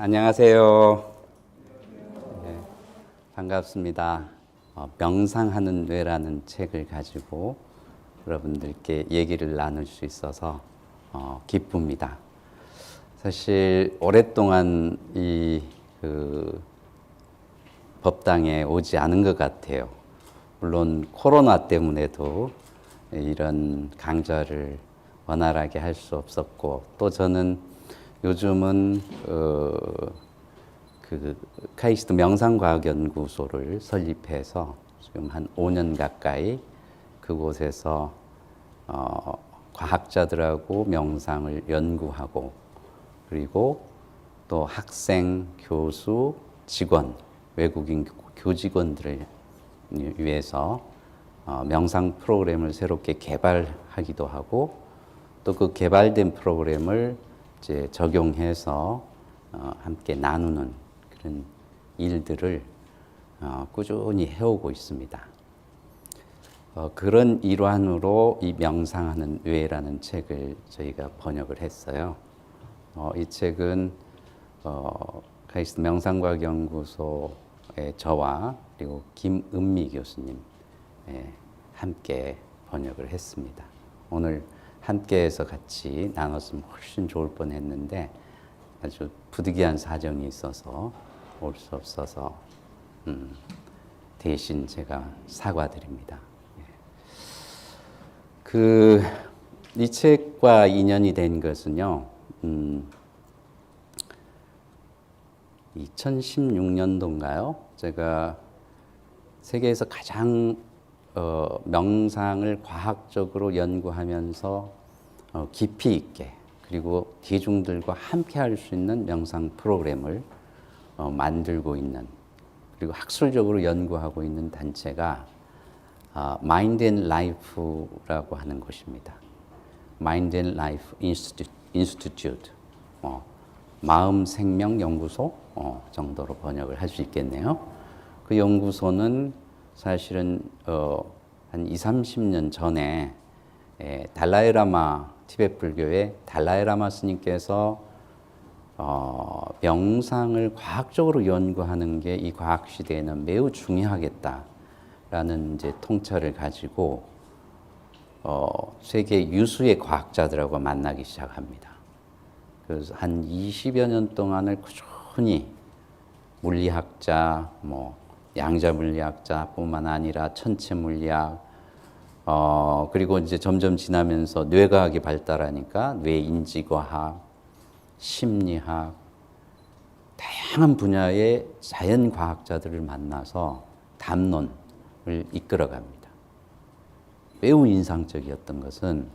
안녕하세요. 네, 반갑습니다. 명상하는 뇌라는 책을 가지고 여러분들께 얘기를 나눌 수 있어서 기쁩니다. 사실 오랫동안 이 법당에 오지 않은 것 같아요. 물론 코로나 때문에도 이런 강좌를 원활하게 할 수 없었고, 또 저는 요즘은 카이스트 명상과학연구소를 설립해서 지금 한 5년 가까이 그곳에서 과학자들하고 명상을 연구하고, 그리고 또 학생, 교수, 직원, 외국인 교직원들을 위해서 명상 프로그램을 새롭게 개발하기도 하고, 또 그 개발된 프로그램을 이제 적용해서 함께 나누는 그런 일들을 꾸준히 해오고 있습니다. 그런 일환으로 이 명상하는 뇌라는 책을 저희가 번역을 했어요. 이 책은 카이스트 명상과학연구소의 저와 그리고 김은미 교수님 함께 번역을 했습니다. 오늘 함께해서 같이 나눴으면 훨씬 좋을 뻔했는데 아주 부득이한 사정이 있어서 올 수 없어서 대신 제가 사과드립니다. 이 책과 인연이 된 것은요, 2016년도인가요? 제가 세계에서 가장 명상을 과학적으로 연구하면서 깊이 있게, 그리고 대중들과 함께 할 수 있는 명상 프로그램을 만들고 있는, 그리고 학술적으로 연구하고 있는 단체가 Mind and Life라고 하는 곳입니다. Mind and Life Institute, 마음 생명 연구소 정도로 번역을 할 수 있겠네요. 그 연구소는 사실은 한 20, 30년 전에 달라이라마, 티베트 불교의 달라이라마 스님께서 명상을 과학적으로 연구하는 게 이 과학 시대에는 매우 중요하겠다라는 이제 통찰을 가지고 세계 유수의 과학자들하고 만나기 시작합니다. 그래서 한 20여 년 동안을 꾸준히 물리학자, 양자 물리학자뿐만 아니라 천체 물리학, 그리고 이제 점점 지나면서 뇌과학이 발달하니까 뇌인지과학, 심리학, 다양한 분야의 자연과학자들을 만나서 담론을 이끌어갑니다. 매우 인상적이었던 것은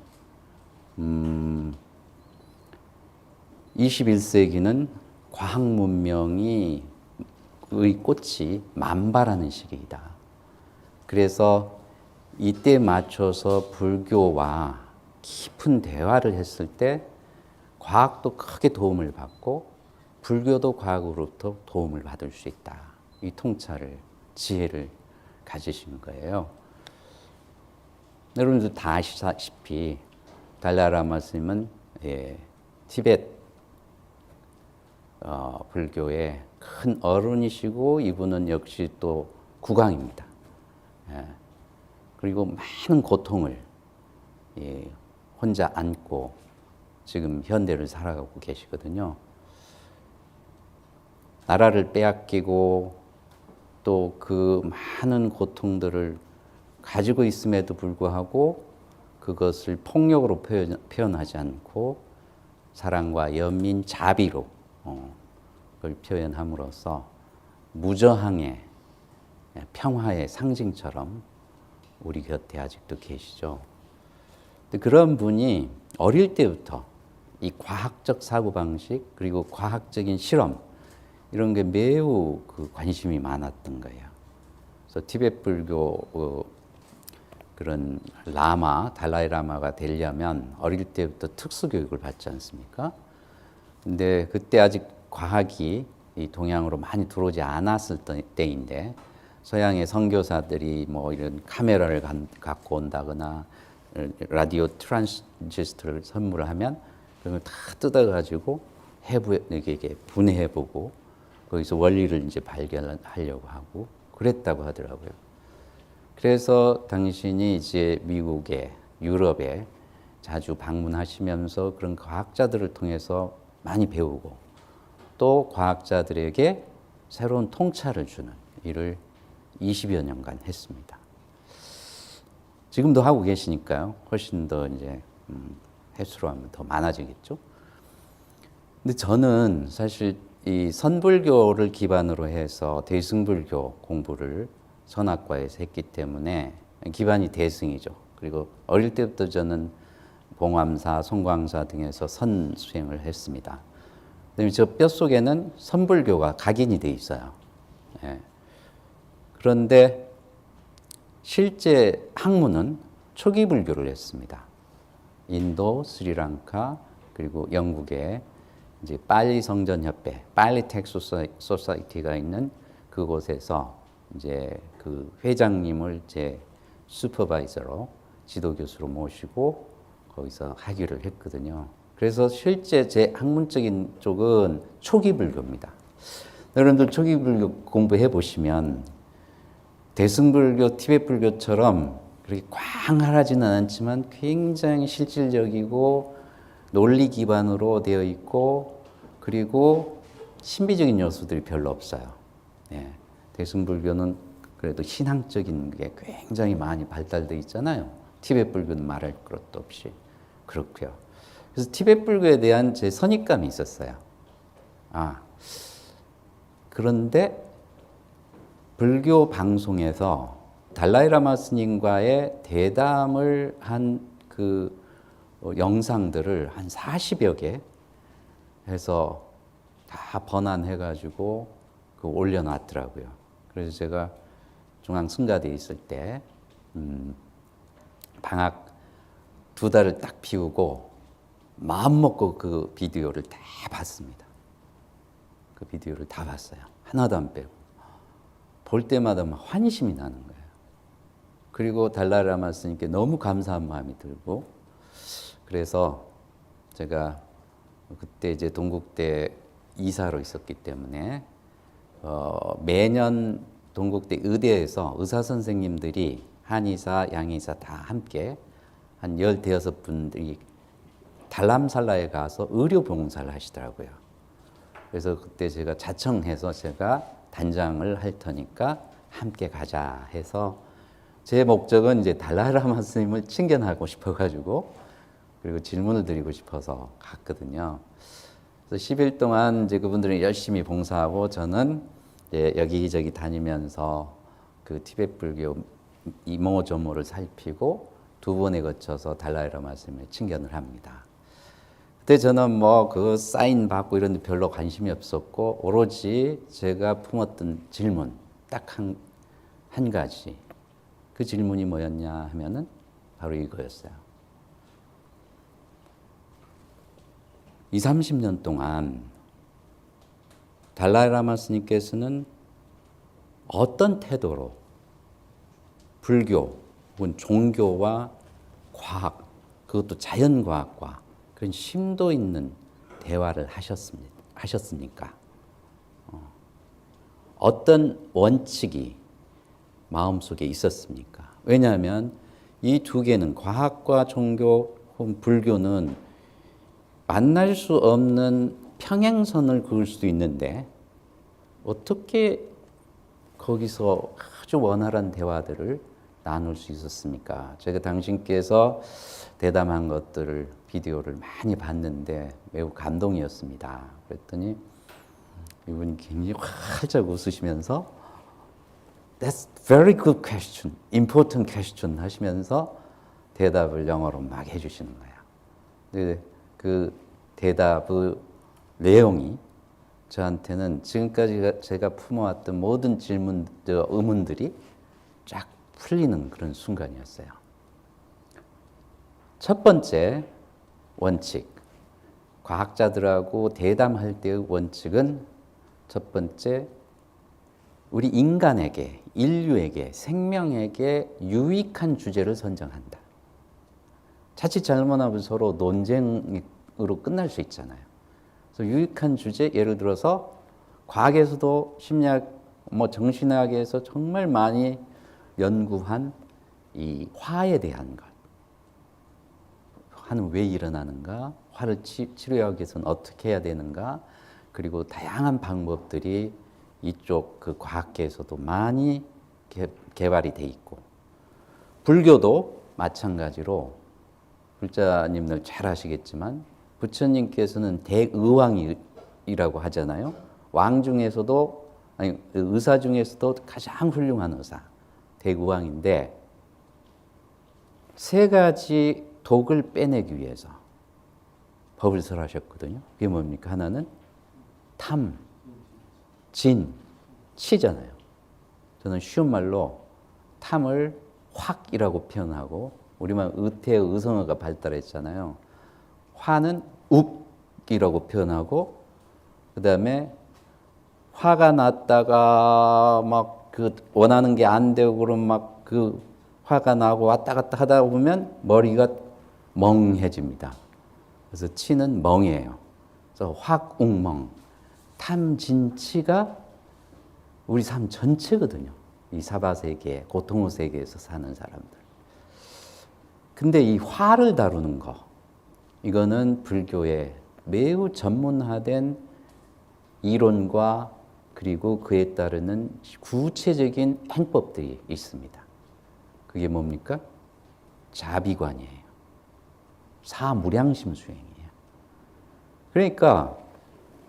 21세기는 과학 문명이 의 꽃이 만발하는 시기이다. 그래서 이때 맞춰서 불교와 깊은 대화를 했을 때 과학도 크게 도움을 받고 불교도 과학으로부터 도움을 받을 수 있다. 이 통찰을, 지혜를 가지신 거예요. 여러분들 다 아시다시피 달라이라마 스님은 티베트 불교의 큰 어른이시고, 이분은 역시 또 국왕입니다. 그리고 많은 고통을 혼자 안고 지금 현대를 살아가고 계시거든요. 나라를 빼앗기고 또 그 많은 고통들을 가지고 있음에도 불구하고 그것을 폭력으로 표현하지 않고 사랑과 연민, 자비로 그걸 표현함으로써 무저항의 평화의 상징처럼 우리 곁에 아직도 계시죠. 그런 분이 어릴 때부터 이 과학적 사고방식, 그리고 과학적인 실험, 이런 게 매우 관심이 많았던 거예요. 그래서 티베트 불교 그런 라마, 달라이라마가 되려면 어릴 때부터 특수교육을 받지 않습니까? 근데 그때 아직 과학이 이 동양으로 많이 들어오지 않았을 때인데, 서양의 선교사들이 이런 카메라를 갖고 온다거나 라디오 트랜지스터를 선물하면 그걸 다 뜯어가지고 이게 분해해보고 거기서 원리를 이제 발견하려고 하고 그랬다고 하더라고요. 그래서 당신이 이제 미국에, 유럽에 자주 방문하시면서 그런 과학자들을 통해서 많이 배우고 또 과학자들에게 새로운 통찰을 주는 일을 20여 년간 했습니다. 지금도 하고 계시니까요. 훨씬 더 이제 횟수로 하면 더 많아지겠죠. 근데 저는 사실 이 선불교를 기반으로 해서 대승불교 공부를 선악과에서 했기 때문에 기반이 대승이죠. 그리고 어릴 때부터 저는 봉암사, 송광사 등에서 선 수행을 했습니다. 그다음에 저 뼛속에는 선불교가 각인이 돼 있어요. 예. 그런데 실제 학문은 초기 불교를 했습니다. 인도, 스리랑카, 그리고 영국의 이제 빨리 성전협회, 빨리 텍 소사이티가 있는 그곳에서 이제 그 회장님을 제 슈퍼바이저로 지도 교수로 모시고 거기서 학위를 했거든요. 그래서 실제 제 학문적인 쪽은 초기 불교입니다. 여러분들 초기 불교 공부해 보시면 대승불교, 티베트 불교처럼 그렇게 광활하지는 않지만 굉장히 실질적이고 논리 기반으로 되어 있고 그리고 신비적인 요소들이 별로 없어요. 예. 대승불교는 그래도 신앙적인 게 굉장히 많이 발달되어 있잖아요. 티베트 불교는 말할 것도 없이 그렇고요. 그래서 티베트 불교에 대한 제 선입감이 있었어요. 그런데 불교 방송에서 달라이라마 스님과의 대담을 한 그 영상들을 한 40여 개 해서 다 번안해가지고 그 올려놨더라고요. 그래서 제가 중앙 승가대에 있을 때 방학 2달을 딱 비우고 마음 먹고 그 비디오를 다 봤습니다. 그 비디오를 다 봤어요. 하나도 안 빼고. 볼 때마다 막 환희심이 나는 거예요. 그리고 달라이라마 스님께 너무 감사한 마음이 들고 그래서 제가 그때 이제 동국대 이사로 있었기 때문에 매년 동국대 의대에서 의사 선생님들이 한의사, 양의사 다 함께 한 15분들이 달람살라에 가서 의료 봉사를 하시더라고요. 그래서 그때 제가 자청해서 제가 단장을 할 테니까 함께 가자 해서 제 목적은 이제 달라이라마 스님을 친견하고 싶어가지고 그리고 질문을 드리고 싶어서 갔거든요. 그래서 10일 동안 이제 그분들은 열심히 봉사하고 저는 이제 여기저기 다니면서 그 티베트 불교 이모저모를 살피고 2번에 거쳐서 달라이라마 스님을 친견을 합니다. 그때 저는 뭐 그 사인 받고 이런 데 별로 관심이 없었고 오로지 제가 품었던 질문 딱 한 가지. 그 질문이 뭐였냐 하면은 바로 이거였어요. 20, 30년 동안 달라이라마 스님께서는 어떤 태도로 불교 혹은 종교와 과학, 그것도 자연과학과 그런 심도 있는 대화를 하셨습니까? 어떤 원칙이 마음속에 있었습니까? 왜냐하면 이 두 개는 과학과 종교 혹은 불교는 만날 수 없는 평행선을 그을 수도 있는데 어떻게 거기서 아주 원활한 대화들을 나눌 수 있었습니까? 제가 당신께서 대담한 것들을 비디오를 많이 봤는데 매우 감동이었습니다. 그랬더니 이분이 굉장히 활짝 웃으시면서 That's very good question, important question 하시면서 대답을 영어로 막 해주시는 거예요. 근데 그 대답의 내용이 저한테는 지금까지 제가 품어왔던 모든 의문들이 쫙 풀리는 그런 순간이었어요. 첫 번째 원칙, 과학자들하고 대담할 때의 원칙은 첫 번째, 우리 인간에게, 인류에게, 생명에게 유익한 주제를 선정한다. 자칫 잘못하면 서로 논쟁으로 끝날 수 있잖아요. 그래서 유익한 주제, 예를 들어서 과학에서도 심리학, 정신학에서 정말 많이 연구한 이 화에 대한 것. 화는 왜 일어나는가? 화를 치료하기 위해서는 어떻게 해야 되는가? 그리고 다양한 방법들이 이쪽 그 과학계에서도 많이 개발이 돼 있고, 불교도 마찬가지로 불자님들 잘 아시겠지만 부처님께서는 대의왕이라고 하잖아요. 왕 중에서도, 아니 의사 중에서도 가장 훌륭한 의사, 대의왕인데 세 가지 독을 빼내기 위해서 법을 설하셨거든요. 그게 뭡니까? 하나는 탐, 진, 치잖아요. 저는 쉬운 말로 탐을 확이라고 표현하고, 우리만 의태어 의성어가 발달했잖아요. 화는 욱이라고 표현하고, 그 다음에 화가 났다가 막 그 원하는 게 안 되고 그러면 막 그 화가 나고 왔다 갔다 하다 보면 머리가 멍해집니다. 그래서 치는 멍이에요. 그래서 확, 욱, 멍. 탐진치가 우리 삶 전체거든요. 이 사바세계, 고통의 세계에서 사는 사람들. 근데 이 화를 다루는 거, 이거는 불교에 매우 전문화된 이론과 그리고 그에 따르는 구체적인 행법들이 있습니다. 그게 뭡니까? 자비관이에요. 사무량심 수행이에요. 그러니까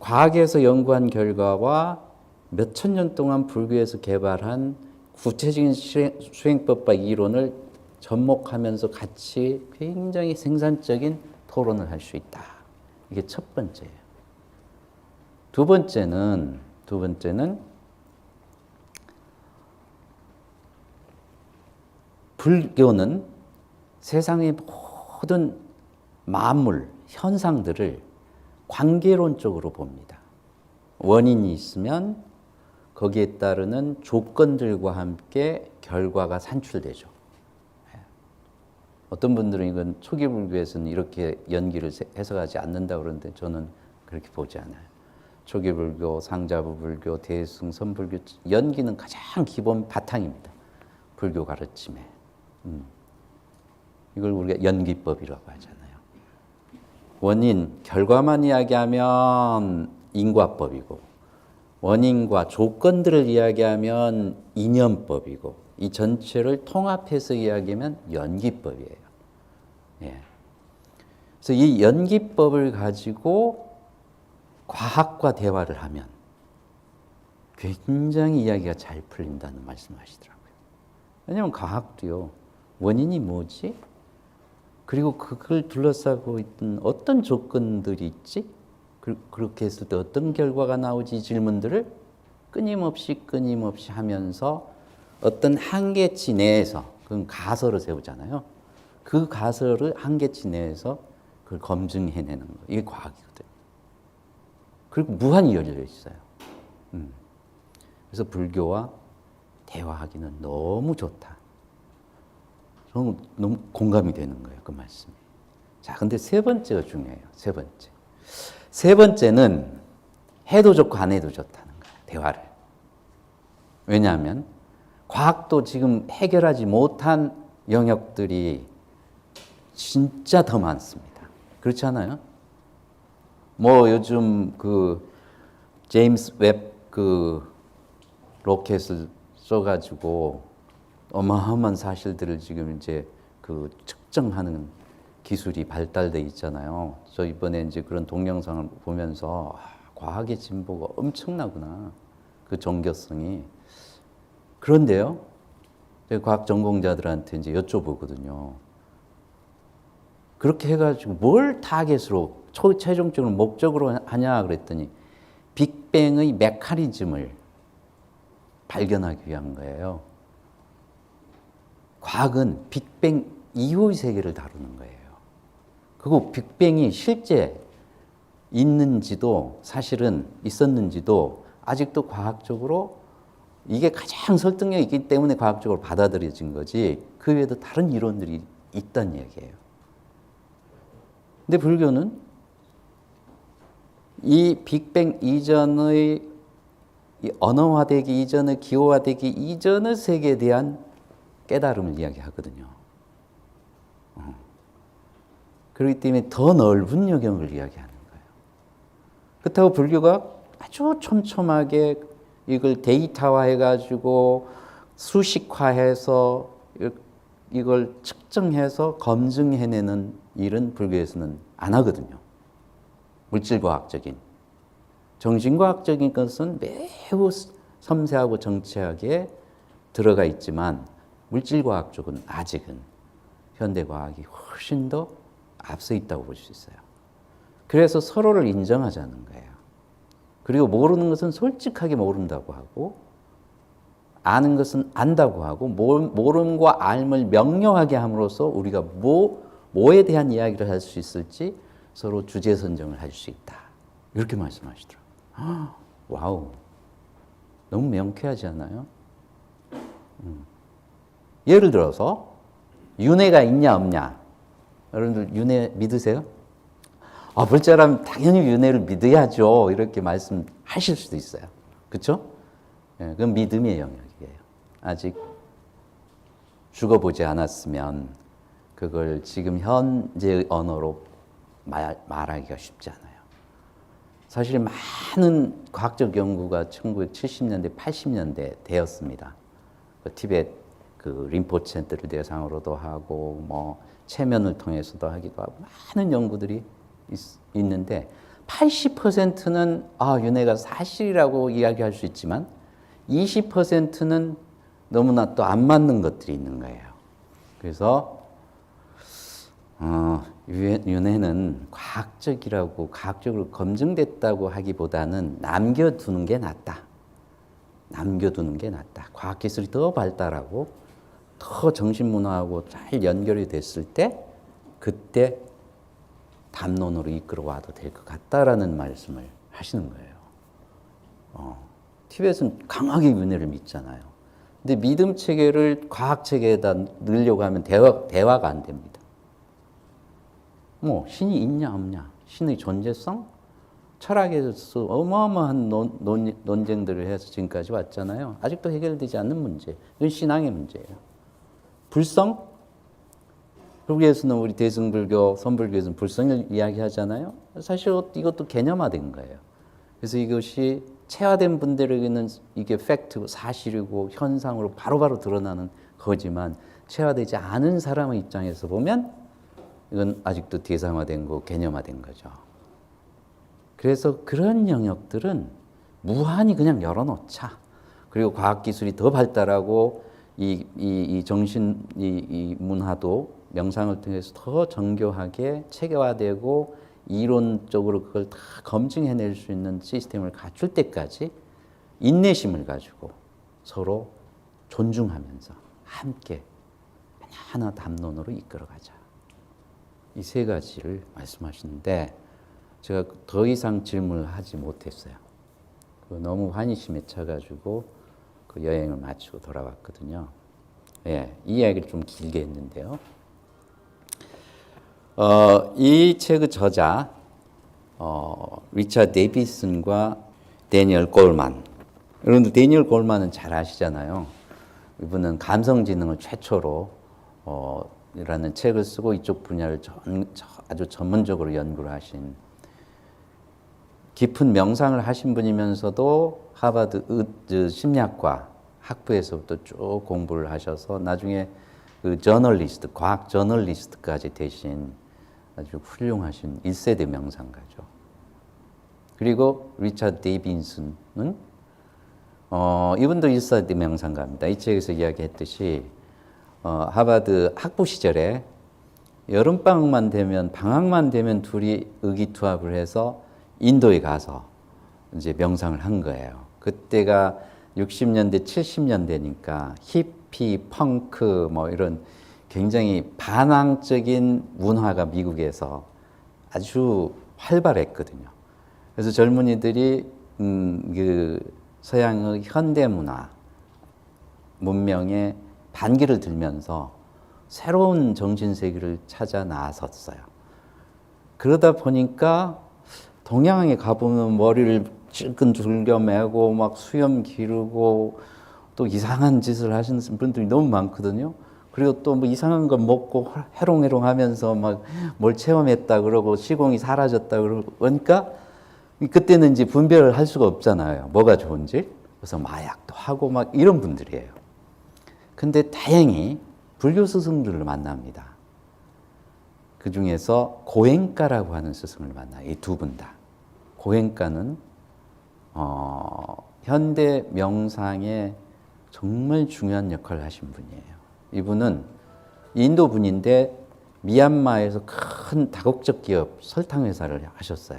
과학에서 연구한 결과와 몇천 년 동안 불교에서 개발한 구체적인 수행법과 이론을 접목하면서 같이 굉장히 생산적인 토론을 할 수 있다. 이게 첫 번째예요. 두 번째는 불교는 세상의 모든 만물, 현상들을 관계론적으로 봅니다. 원인이 있으면 거기에 따르는 조건들과 함께 결과가 산출되죠. 어떤 분들은 이건 초기 불교에서는 이렇게 연기를 해석하지 않는다고 그러는데 저는 그렇게 보지 않아요. 초기 불교, 상자부 불교, 대승, 선불교, 연기는 가장 기본 바탕입니다. 불교 가르침에. 이걸 우리가 연기법이라고 하잖아요. 원인, 결과만 이야기하면 인과법이고, 원인과 조건들을 이야기하면 인연법이고, 이 전체를 통합해서 이야기하면 연기법이에요. 예. 그래서 이 연기법을 가지고 과학과 대화를 하면 굉장히 이야기가 잘 풀린다는 말씀하시더라고요. 왜냐하면 과학도요, 원인이 뭐지? 그리고 그걸 둘러싸고 있던 어떤 조건들이 있지? 그렇게 했을 때 어떤 결과가 나오지? 질문들을 끊임없이 하면서 어떤 한계치 내에서, 그건 가설을 세우잖아요. 그 가설을 한계치 내에서 그걸 검증해내는 거. 이게 과학이거든요. 그리고 무한히 열려 있어요. 그래서 불교와 대화하기는 너무 좋다. 저는 너무 공감이 되는 거예요, 그 말씀이. 자, 근데 세 번째가 중요해요. 세 번째는 해도 좋고 안 해도 좋다는 거예요, 대화를. 왜냐하면 과학도 지금 해결하지 못한 영역들이 진짜 더 많습니다. 그렇지 않아요? 요즘 그 제임스 웹 그 로켓을 쏘가지고 어마어마한 사실들을 지금 이제 그 측정하는 기술이 발달돼 있잖아요. 저 이번에 이제 그런 동영상을 보면서 과학의 진보가 엄청나구나. 그 정교성이. 그런데요, 과학 전공자들한테 이제 여쭤보거든요. 그렇게 해가지고 뭘 타겟으로 최종적으로 목적으로 하냐 그랬더니 빅뱅의 메커니즘을 발견하기 위한 거예요. 과학은 빅뱅 이후의 세계를 다루는 거예요. 그리고 빅뱅이 실제 있는지도, 사실은 있었는지도 아직도 과학적으로 이게 가장 설득력이 있기 때문에 과학적으로 받아들여진 거지, 그 외에도 다른 이론들이 있다는 얘기예요. 근데 불교는 이 빅뱅 이전의 이 언어화되기 이전의 기호화되기 이전의 세계에 대한 깨달음을 이야기하거든요. 그렇기 때문에 더 넓은 영역을 이야기하는 거예요. 그렇다고 불교가 아주 촘촘하게 이걸 데이터화해가지고 수식화해서 이걸 측정해서 검증해내는 일은 불교에서는 안 하거든요. 물질과학적인. 정신과학적인 것은 매우 섬세하고 정치하게 들어가 있지만 물질과학 쪽은 아직은 현대과학이 훨씬 더 앞서 있다고 볼 수 있어요. 그래서 서로를 인정하자는 거예요. 그리고 모르는 것은 솔직하게 모른다고 하고 아는 것은 안다고 하고 모름과 알을 명료하게 함으로써 우리가 뭐에 대한 이야기를 할 수 있을지 서로 주제 선정을 할 수 있다. 이렇게 말씀하시더라고요. 와우, 너무 명쾌하지 않아요? 예를 들어서 윤회가 있냐 없냐. 여러분들 윤회 믿으세요? 불자라면 당연히 윤회를 믿어야죠. 이렇게 말씀하실 수도 있어요. 그렇죠? 예, 그건 믿음의 영역이에요. 아직 죽어보지 않았으면 그걸 지금 현재의 언어로 말하기가 쉽지 않아요. 사실 많은 과학적 연구가 1970년대, 80년대 되었습니다. 티베트 림포체들을 대상으로도 하고 체면을 통해서도 하기도 하고 많은 연구들이 있는데 80%는 윤회가 사실이라고 이야기할 수 있지만 20%는 너무나 또 안 맞는 것들이 있는 거예요. 그래서 윤회는 과학적으로 검증됐다고 하기보다는 남겨두는 게 낫다. 과학기술이 더 발달하고 더 정신문화하고 잘 연결이 됐을 때 그때 담론으로 이끌어와도 될 것 같다라는 말씀을 하시는 거예요. 티베트는 강하게 윤회를 믿잖아요. 근데 믿음 체계를 과학 체계에다 넣으려고 하면 대화가 안 됩니다. 신이 있냐 없냐, 신의 존재성, 철학에서 어마어마한 논쟁들을 해서 지금까지 왔잖아요. 아직도 해결되지 않는 문제. 이건 신앙의 문제예요. 불성? 불교에서는 우리 대승불교, 선불교에서는 불성을 이야기하잖아요. 사실 이것도 개념화된 거예요. 그래서 이것이 체화된 분들에게는 이게 팩트, 사실이고 현상으로 바로바로 드러나는 거지만 체화되지 않은 사람의 입장에서 보면 이건 아직도 대상화된 거, 개념화된 거죠. 그래서 그런 영역들은 무한히 그냥 열어놓자. 그리고 과학기술이 더 발달하고 이 정신, 이 문화도 명상을 통해서 더 정교하게 체계화되고 이론적으로 그걸 다 검증해낼 수 있는 시스템을 갖출 때까지 인내심을 가지고 서로 존중하면서 함께 하나 담론으로 이끌어가자. 이 세 가지를 말씀하시는데 제가 더 이상 질문을 하지 못했어요. 너무 환희심에 차가지고 그 여행을 마치고 돌아왔거든요. 예, 이 이야기를 좀 길게 했는데요. 이 책의 저자 리처드 데이비슨과 데니얼 골만. 여러분들 데니얼 골만은 잘 아시잖아요. 이분은 감성지능을 최초로 라는 책을 쓰고 이쪽 분야를 아주 전문적으로 연구를 하신 깊은 명상을 하신 분이면서도 하버드 심리학과 학부에서부터 쭉 공부를 하셔서 나중에 그 저널리스트, 과학 저널리스트까지 되신 아주 훌륭하신 1세대 명상가죠. 그리고 리처드 데이비슨은 이분도 1세대 명상가입니다. 이 책에서 이야기했듯이 하버드 학부 시절에 여름방학만 되면 방학만 되면 둘이 의기투합을 해서 인도에 가서 이제 명상을 한 거예요. 그때가 60년대, 70년대니까 히피, 펑크 이런 굉장히 반항적인 문화가 미국에서 아주 활발했거든요. 그래서 젊은이들이 그 서양의 현대 문화, 문명에 반기를 들면서 새로운 정신세계를 찾아 나섰어요. 그러다 보니까 동양에 가보면 머리를 찔끔 줄겨매고 막 수염 기르고 또 이상한 짓을 하시는 분들이 너무 많거든요. 그리고 또 뭐 이상한 거 먹고 해롱해롱 하면서 막 뭘 체험했다 그러고 시공이 사라졌다 그러고 그러니까 그때는 이제 분별을 할 수가 없잖아요. 뭐가 좋은지. 그래서 마약도 하고 막 이런 분들이에요. 근데 다행히 불교 스승들을 만납니다. 그 중에서 고행가라고 하는 스승을 만나요. 이 두 분 다. 고행가는 현대 명상에 정말 중요한 역할을 하신 분이에요. 이분은 인도 분인데 미얀마에서 큰 다국적 기업 설탕 회사를 하셨어요.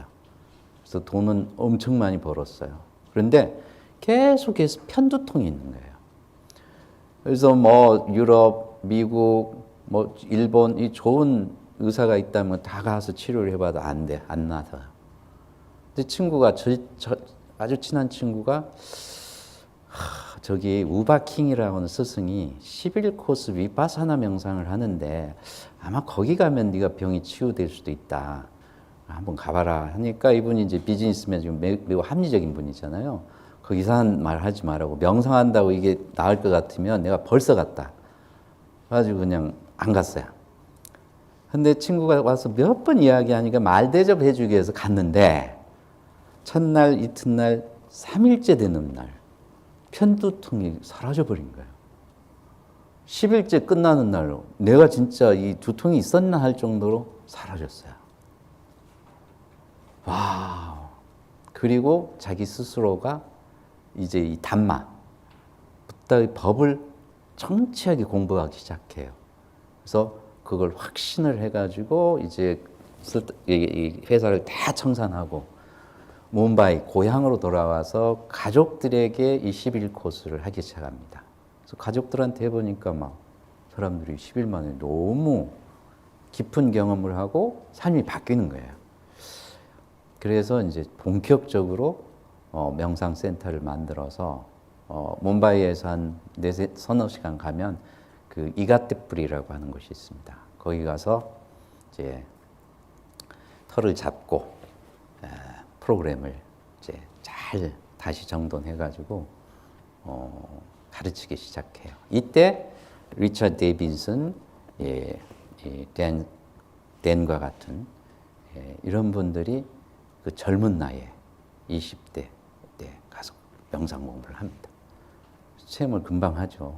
그래서 돈은 엄청 많이 벌었어요. 그런데 계속해서 편두통이 있는 거예요. 그래서 뭐 유럽, 미국, 뭐 일본 이 좋은 의사가 있다면 다 가서 치료를 해봐도 안 돼, 안 나서요. 근데 친구가 아주 친한 친구가 저기 우바킹이라고 하는 스승이 11코스 위파사나 명상을 하는데 아마 거기 가면 네가 병이 치유될 수도 있다. 한번 가봐라 하니까 이분이 이제 비즈니스맨 지금 매우 합리적인 분이잖아요. 그 이상한 말 하지 말라고 명상한다고 이게 나을 것 같으면 내가 벌써 갔다. 그래가지고 그냥 안 갔어요. 근데 친구가 와서 몇 번 이야기하니까 말 대접해 주기 위해서 갔는데 첫날, 이튿날, 3일째 되는 날 편두통이 사라져 버린 거예요. 10일째 끝나는 날로 내가 진짜 이 두통이 있었나 할 정도로 사라졌어요. 와우. 그리고 자기 스스로가 이제 이 담마, 부다의 법을 청취하게 공부하기 시작해요. 그래서 그걸 확신을 해가지고 이제 이 회사를 다 청산하고 뭄바이 고향으로 돌아와서 가족들에게 이 11코스를 하기 시작합니다. 그래서 가족들한테 해보니까 막 사람들이 10일 만에 너무 깊은 경험을 하고 삶이 바뀌는 거예요. 그래서 이제 본격적으로 명상센터를 만들어서 뭄바이에서 한 서너 시간 가면 그 이가테뿌리라고 하는 곳이 있습니다. 거기 가서 이제 털을 잡고 프로그램을 이제 잘 다시 정돈해가지고 가르치기 시작해요. 이때 리처드 데이빈슨, 댄과 같은 이런 분들이 그 젊은 나이에 20대 때 가서 명상 공부를 합니다. 체험을 금방 하죠.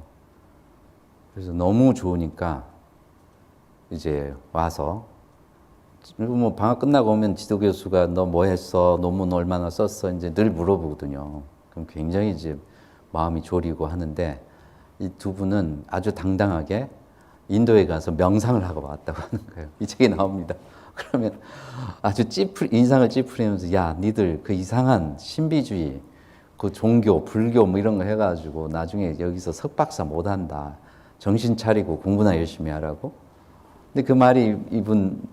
그래서 너무 좋으니까 이제 와서 뭐 방학 끝나고 오면 지도 교수가 너 뭐 했어? 논문 얼마나 썼어? 이제 늘 물어보거든요. 그럼 굉장히 이제 마음이 졸이고 하는데 이 두 분은 아주 당당하게 인도에 가서 명상을 하고 왔다고 하는 거예요. 이 책에 나옵니다. 그러면 아주 인상을 찌푸리면서 야, 니들 그 이상한 신비주의, 그 종교, 불교 뭐 이런 거 해가지고 나중에 여기서 석박사 못 한다. 정신 차리고 공부나 열심히 하라고. 근데 그 말이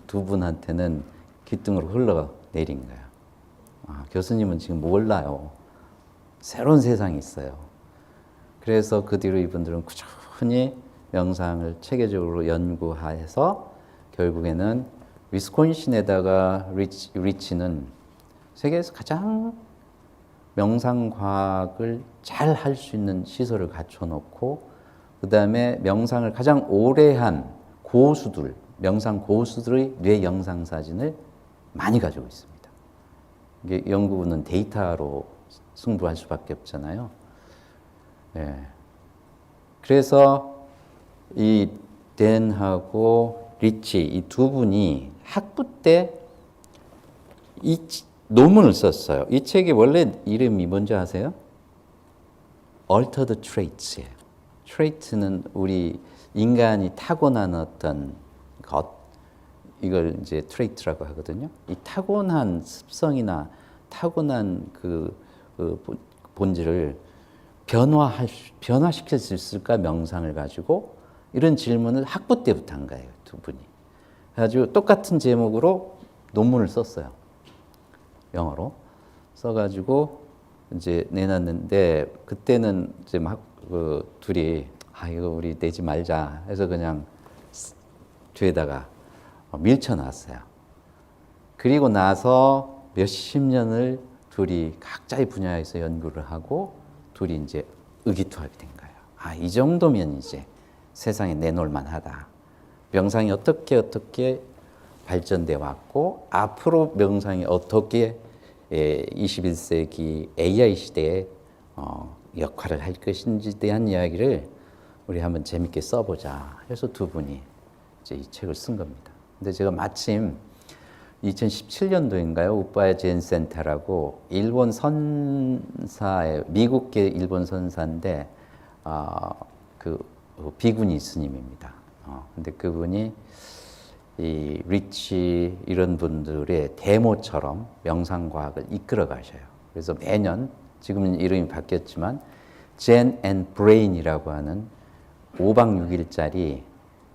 두 분한테는 귓등으로 흘러내린 거예요. 아, 교수님은 지금 몰라요. 새로운 세상이 있어요. 그래서 그 뒤로 이분들은 꾸준히 명상을 체계적으로 연구해서 결국에는 위스콘신에다가 리치는 세계에서 가장 명상과학을 잘 할 수 있는 시설을 갖춰놓고 그 다음에 명상을 가장 오래 한 고수들, 명상 고수들의 뇌 영상 사진을 많이 가지고 있습니다. 이게 연구는 데이터로 승부할 수밖에 없잖아요. 예. 그래서 이 댄하고 리치 이 두 분이 학부 때 이 논문을 썼어요. 이 책이 원래 이름이 뭔지 아세요? Altered Traits예요. Trait는 우리 인간이 타고난 어떤 것, 이걸 이제 트레이트라고 하거든요. 이 타고난 습성이나 타고난 그 본질을 변화시킬 수 있을까 명상을 가지고 이런 질문을 학부 때부터 한 거예요, 두 분이. 그래가지고 똑같은 제목으로 논문을 썼어요. 영어로 써가지고 이제 내놨는데 그때는 이제 막 둘이 이거 우리 내지 말자 해서 그냥 뒤에다가 밀쳐놨어요. 그리고 나서 몇십 년을 둘이 각자의 분야에서 연구를 하고 둘이 이제 의기투합이 된 거예요. 아, 이 정도면 이제 세상에 내놓을 만하다. 명상이 어떻게 발전돼 왔고 앞으로 명상이 어떻게 21세기 AI 시대에 역할을 할 것인지에 대한 이야기를 우리 한번 재밌게 써보자 해서 두 분이 이제 이 책을 쓴 겁니다. 근데 제가 마침 2017년도인가요? 우빠야 젠 센터라고 일본 선사의 미국계 일본 선사인데 그 비구니 스님입니다. 근데 그분이 이 리치 이런 분들의 데모처럼 명상과학을 이끌어 가셔요. 그래서 매년 지금은 이름이 바뀌었지만 젠 앤 브레인이라고 하는 5박 6일짜리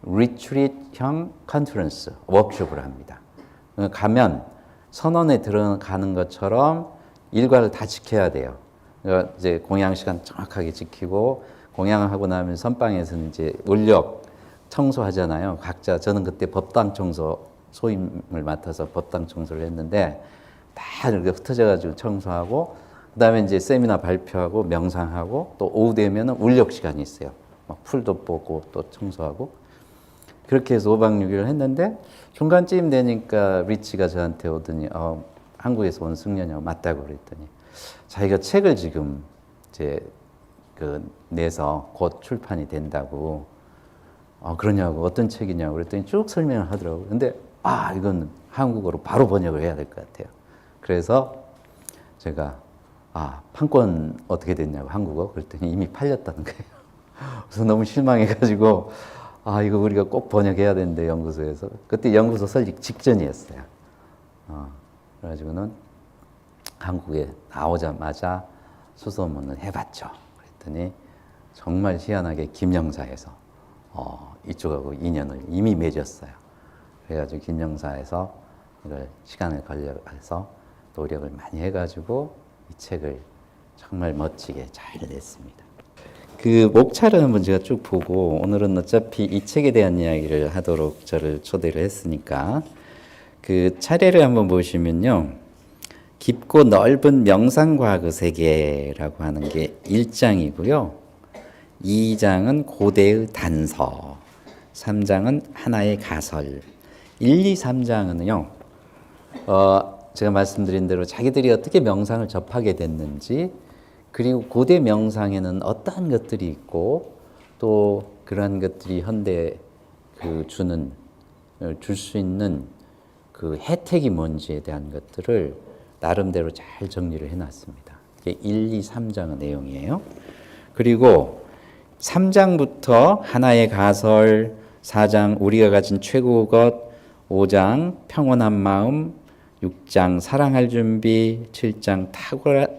리트릿형 컨퍼런스 워크숍을 합니다. 가면 선원에 들어가는 것처럼 일과를 다 지켜야 돼요. 그러니까 이제 공양 시간 정확하게 지키고 공양하고 나면 선방에서는 이제 원력 청소하잖아요. 각자 저는 그때 법당 청소 소임을 맡아서 법당 청소를 했는데 다 이렇게 흩어져 가지고 청소하고 그다음에 이제 세미나 발표하고 명상하고 또 오후 되면은 울력 시간이 있어요. 막 풀도 뽑고 또 청소하고 그렇게 해서 5박 6일을 했는데 중간쯤 되니까 리치가 저한테 오더니 한국에서 온 승려냐고 맞다고 그랬더니 자기가 책을 지금 이제 내서 곧 출판이 된다고 그러냐고 어떤 책이냐고 그랬더니 쭉 설명을 하더라고요. 근데 이건 한국어로 바로 번역을 해야 될 것 같아요. 그래서 제가 판권 어떻게 됐냐고 한국어 그랬더니 이미 팔렸다는 거예요. 그래서 너무 실망해가지고 이거 우리가 꼭 번역해야 되는데 연구소에서 그때 연구소 설립 직전이었어요. 그래가지고는 한국에 나오자마자 수소문을 해봤죠. 그랬더니 정말 희한하게 김영사에서 이쪽하고 인연을 이미 맺었어요. 그래가지고 김영사에서 이걸 시간을 걸려서 노력을 많이 해가지고 이 책을 정말 멋지게 잘 냈습니다. 그 목차를 한번 제가 쭉 보고 오늘은 어차피 이 책에 대한 이야기를 하도록 저를 초대를 했으니까 그 차례를 한번 보시면요. 깊고 넓은 명상과학의 세계라고 하는 게 1장이고요. 2장은 고대의 단서, 3장은 하나의 가설, 1, 2, 3장은요. 제가 말씀드린 대로 자기들이 어떻게 명상을 접하게 됐는지 그리고 고대 명상에는 어떠한 것들이 있고 또 그러한 것들이 현대에 줄 수 있는 그 혜택이 뭔지에 대한 것들을 나름대로 잘 정리를 해놨습니다. 이게 1, 2, 3장의 내용이에요. 그리고 3장부터 하나의 가설, 4장 우리가 가진 최고의 것, 5장 평온한 마음, 6장 사랑할 준비, 7장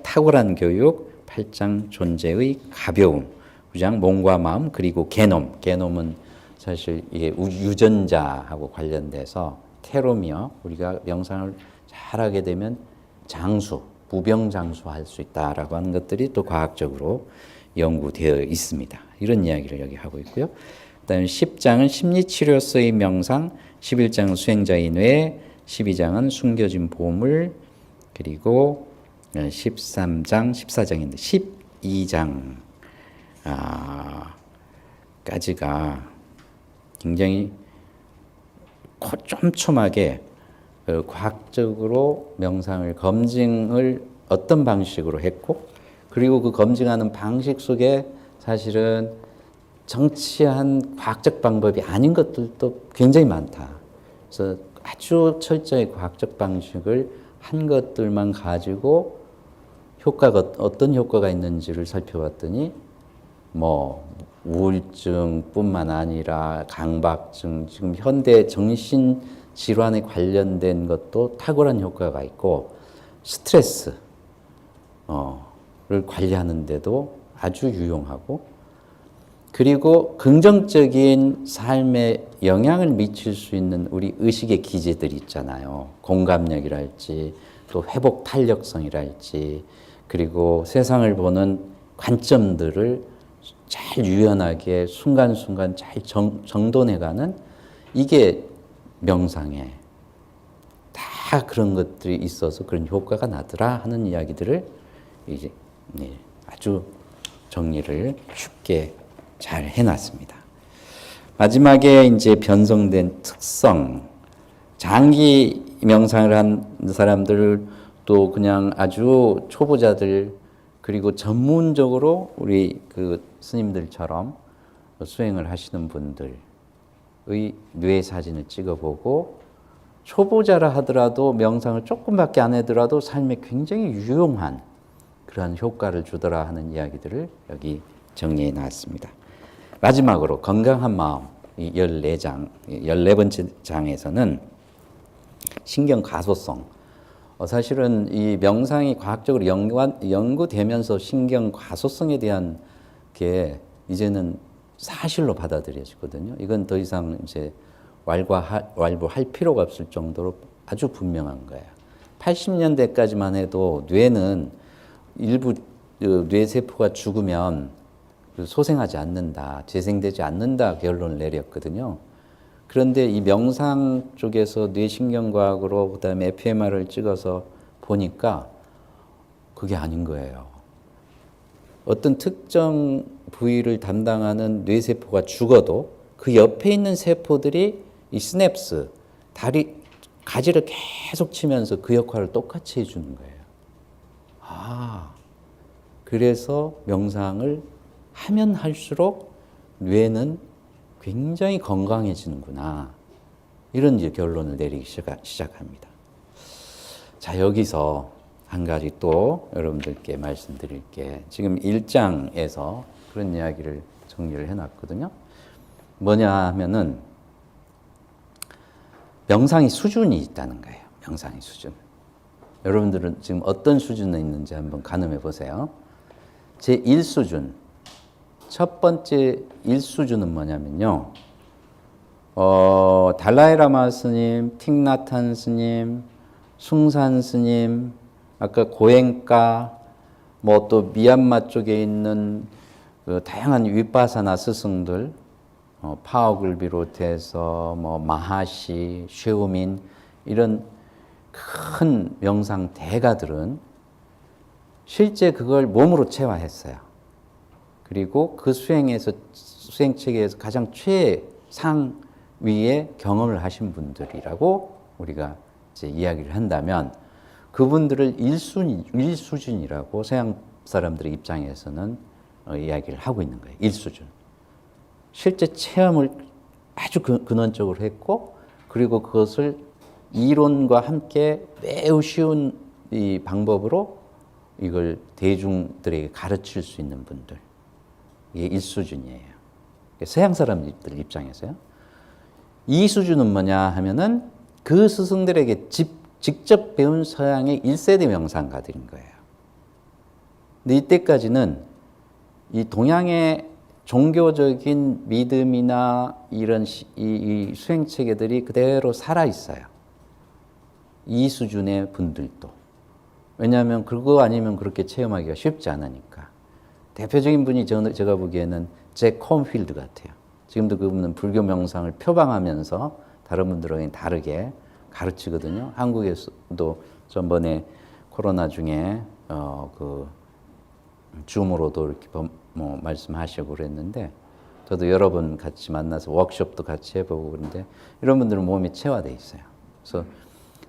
탁월한 교육, 8장 존재의 가벼움, 9장 몸과 마음, 그리고 게놈. 게놈은 사실 이게 유전자하고 관련돼서 테로미어, 우리가 명상을 잘하게 되면 무병장수할 수 있다라고 하는 것들이 또 과학적으로 연구되어 있습니다. 이런 이야기를 여기 하고 있고요. 그다음에 10장은 심리치료서의 명상, 11장은 수행자의 뇌, 12장은 숨겨진 보물, 그리고 13장, 14장인데 12장까지가 굉장히 촘촘하게 과학적으로 명상을 검증을 어떤 방식으로 했고 그리고 그 검증하는 방식 속에 사실은 정치한 과학적 방법이 아닌 것들도 굉장히 많다. 그래서 아주 철저히 과학적 방식을 한 것들만 가지고 어떤 효과가 있는지를 살펴봤더니 우울증뿐만 아니라 강박증, 지금 현대 정신 질환에 관련된 것도 탁월한 효과가 있고 스트레스를 관리하는 데도 아주 유용하고 그리고 긍정적인 삶에 영향을 미칠 수 있는 우리 의식의 기제들이 있잖아요. 공감력이랄지 또 회복 탄력성이랄지 그리고 세상을 보는 관점들을 잘 유연하게 순간순간 잘 정돈해가는 이게 명상의 다 다 그런 것들이 있어서 그런 효과가 나더라 하는 이야기들을 이제 아주 정리를 쉽게 잘 해놨습니다. 마지막에 이제 변성된 특성, 장기 명상을 한 사람들 또 그냥 아주 초보자들 그리고 전문적으로 우리 그 스님들처럼 수행을 하시는 분들의 뇌 사진을 찍어보고 초보자라 하더라도 명상을 조금밖에 안 하더라도 삶에 굉장히 유용한 그러한 효과를 주더라 하는 이야기들을 여기 정리해 놨습니다. 마지막으로 건강한 마음, 이 14장, 14번째 장에서는 신경 가소성. 사실은 이 명상이 과학적으로 연구되면서 신경 가소성에 대한 게 이제는 사실로 받아들여지거든요. 이건 더 이상 이제 왈부할 필요가 없을 정도로 아주 분명한 거예요. 80년대까지만 해도 뇌는 일부 뇌세포가 죽으면 소생하지 않는다, 재생되지 않는다 결론을 내렸거든요. 그런데 이 명상 쪽에서 뇌신경과학으로 그다음에 fMRI를 찍어서 보니까 그게 아닌 거예요. 어떤 특정 부위를 담당하는 뇌세포가 죽어도 그 옆에 있는 세포들이 이 스냅스, 가지를 계속 치면서 그 역할을 똑같이 해주는 거예요. 그래서 명상을 하면 할수록 뇌는 굉장히 건강해지는구나. 이런 이제 결론을 내리기 시작합니다. 자, 여기서 한 가지 또 여러분들께 말씀드릴 게 지금 1장에서 그런 이야기를 정리를 해놨거든요. 뭐냐 하면은 명상의 수준이 있다는 거예요. 명상의 수준. 여러분들은 지금 어떤 수준에 있는지 한번 가늠해 보세요. 제1수준. 첫 번째 1수준은 뭐냐면요. 달라이라마 스님, 틱나탄 스님, 숭산 스님, 아까 고행가, 뭐 또 미얀마 쪽에 있는 그 다양한 윗바사나 스승들, 파옥을 비롯해서 뭐 마하시, 쉐우민 이런 큰 명상 대가들은 실제 그걸 몸으로 체화했어요. 그리고 그 수행체계에서 가장 최상위의 경험을 하신 분들이라고 우리가 이제 이야기를 한다면 그분들을 1수준이라고 서양 사람들의 입장에서는 이야기를 하고 있는 거예요. 1수준. 실제 체험을 아주 근원적으로 했고 그리고 그것을 이론과 함께 매우 쉬운 이 방법으로 이걸 대중들에게 가르칠 수 있는 분들. 이게 1수준이에요. 서양 사람들 입장에서요. 2수준은 뭐냐 하면은 그 스승들에게 직접 배운 서양의 1세대 명상가들인 거예요. 근데 이때까지는 이 동양의 종교적인 믿음이나 이런 이 수행 체계들이 그대로 살아 있어요. 이 수준의 분들도. 왜냐하면 그거 아니면 그렇게 체험하기가 쉽지 않으니까. 대표적인 분이 제가 보기에는 잭 콤필드 같아요. 지금도 그분은 불교 명상을 표방하면서 다른 분들과 다르게 가르치거든요. 한국에서도 전번에 코로나 중에 그 줌으로도 이렇게 뭐 말씀하시고 그랬는데 저도 여러 번 같이 만나서 워크숍도 같이 해보고 그런데 이런 분들은 몸이 체화돼 있어요. 그래서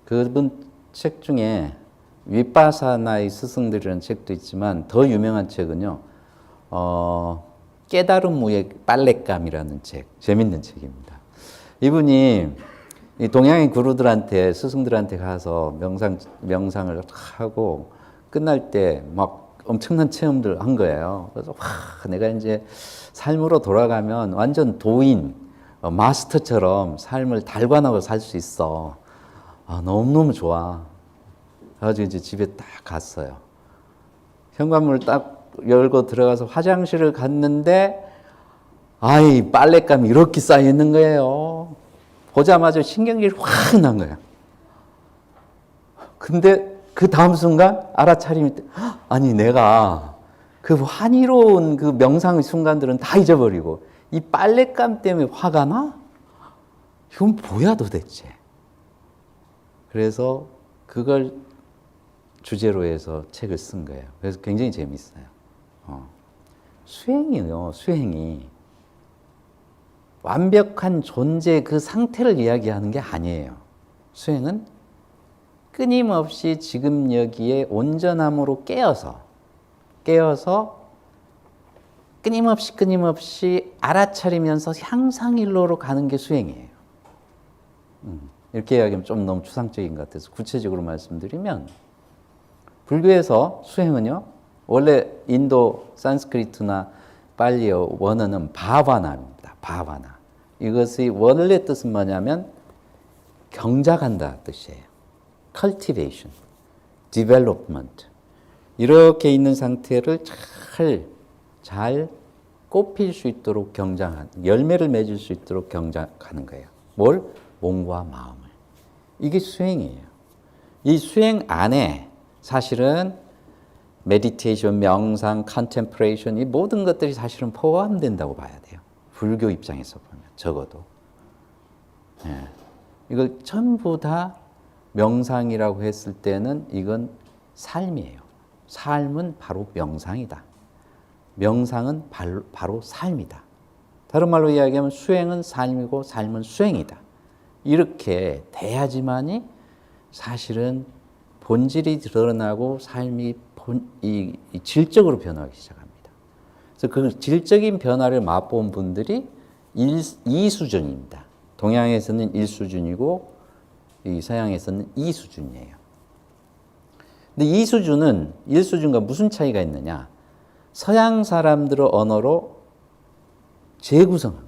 그분 책 중에 윗바사나의 스승들이라는 책도 있지만 더 유명한 책은요. 깨달음 후의 빨랫감이라는 책, 재밌는 책입니다. 이분이 이 동양의 구루들한테 스승들한테 가서 명상을 하고 끝날 때 막 엄청난 체험들 한 거예요. 그래서 내가 이제 삶으로 돌아가면 완전 도인, 마스터처럼 삶을 달관하고 살 수 있어. 너무너무 좋아. 그래가지고 이제 집에 딱 갔어요. 현관문을 딱 열고 들어가서 화장실을 갔는데 빨랫감이 이렇게 쌓여 있는 거예요. 보자마자 신경질이 확 난 거예요. 근데 그 다음 순간 알아차리면 아니 내가 그 환희로운 그 명상의 순간들은 다 잊어버리고 이 빨랫감 때문에 화가 나? 이건 뭐야 도대체? 그래서 그걸 주제로 해서 책을 쓴 거예요. 그래서 굉장히 재밌어요. 수행이요, 수행이 완벽한 존재 그 상태를 이야기하는 게 아니에요. 수행은 끊임없이 지금 여기에 온전함으로 깨어서 끊임없이 알아차리면서 향상일로로 가는 게 수행이에요. 이렇게 이야기하면 좀 너무 추상적인 것 같아서 구체적으로 말씀드리면, 불교에서 수행은요, 원래 인도 산스크리트나 빨리어 원어는 바바나입니다. 바바나. 이것의 원래 뜻은 뭐냐면 경작한다 뜻이에요. cultivation, development. 이렇게 있는 상태를 잘 꽃필 수 있도록 경장한, 열매를 맺을 수 있도록 경작하는 거예요. 뭘? 몸과 마음을. 이게 수행이에요. 이 수행 안에 사실은 메디테이션, 명상, 컨템플레이션, 이 모든 것들이 사실은 포함된다고 봐야 돼요. 불교 입장에서 보면 적어도. 예. 이걸 전부 다 명상이라고 했을 때는 이건 삶이에요. 삶은 바로 명상이다. 명상은 바로 삶이다. 다른 말로 이야기하면 수행은 삶이고 삶은 수행이다. 이렇게 돼야지만이 사실은 본질이 드러나고 삶이 이 질적으로 변하기 시작합니다. 그래서 그 질적인 변화를 맛본 분들이 2수준입니다. 동양에서는 1수준이고 이 서양에서는 2수준이에요. 근데 2수준은 1수준과 무슨 차이가 있느냐? 서양 사람들의 언어로 재구성한 거예요.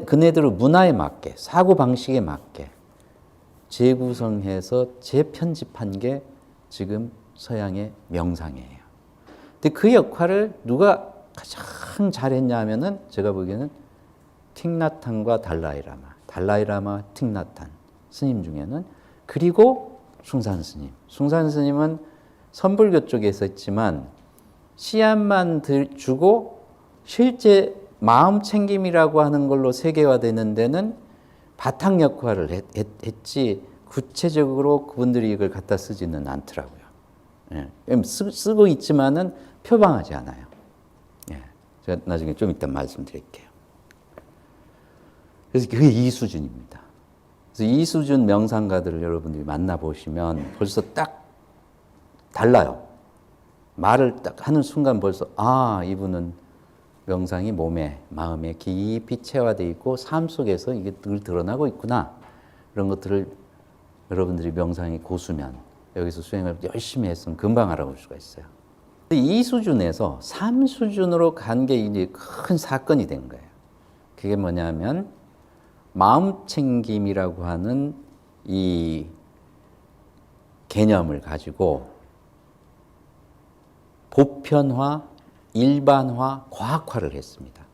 그네들의 문화에 맞게, 사고방식에 맞게 재구성해서 재편집한 게 지금 서양의 명상이에요. 근데 그 역할을 누가 가장 잘했냐 하면은 제가 보기에는 틱나탄과 달라이라마, 틱나탄 스님 중에는, 그리고 숭산 스님. 숭산 스님은 선불교 쪽에서 했지만 씨앗만 주고 실제 마음 챙김이라고 하는 걸로 세계화되는 데는 바탕 역할을 했지 구체적으로 그분들이 이걸 갖다 쓰지는 않더라고요. 예. 쓰고 있지만은 표방하지 않아요. 예. 제가 나중에 좀 이따 말씀드릴게요. 그래서 그게 2수준입니다. 그래서 2수준 명상가들을 여러분들이 만나보시면 벌써 딱 달라요. 말을 딱 하는 순간 벌써 이분은 명상이 몸에, 마음에 깊이 체화되어 있고 삶 속에서 이게 늘 드러나고 있구나. 이런 것들을 여러분들이 명상이 고수면, 여기서 수행을 열심히 했으면 금방 알아볼 수가 있어요. 이 수준에서 3수준으로 간 게 이제 큰 사건이 된 거예요. 그게 뭐냐면 마음 챙김이라고 하는 이 개념을 가지고 보편화, 일반화, 과학화를 했습니다.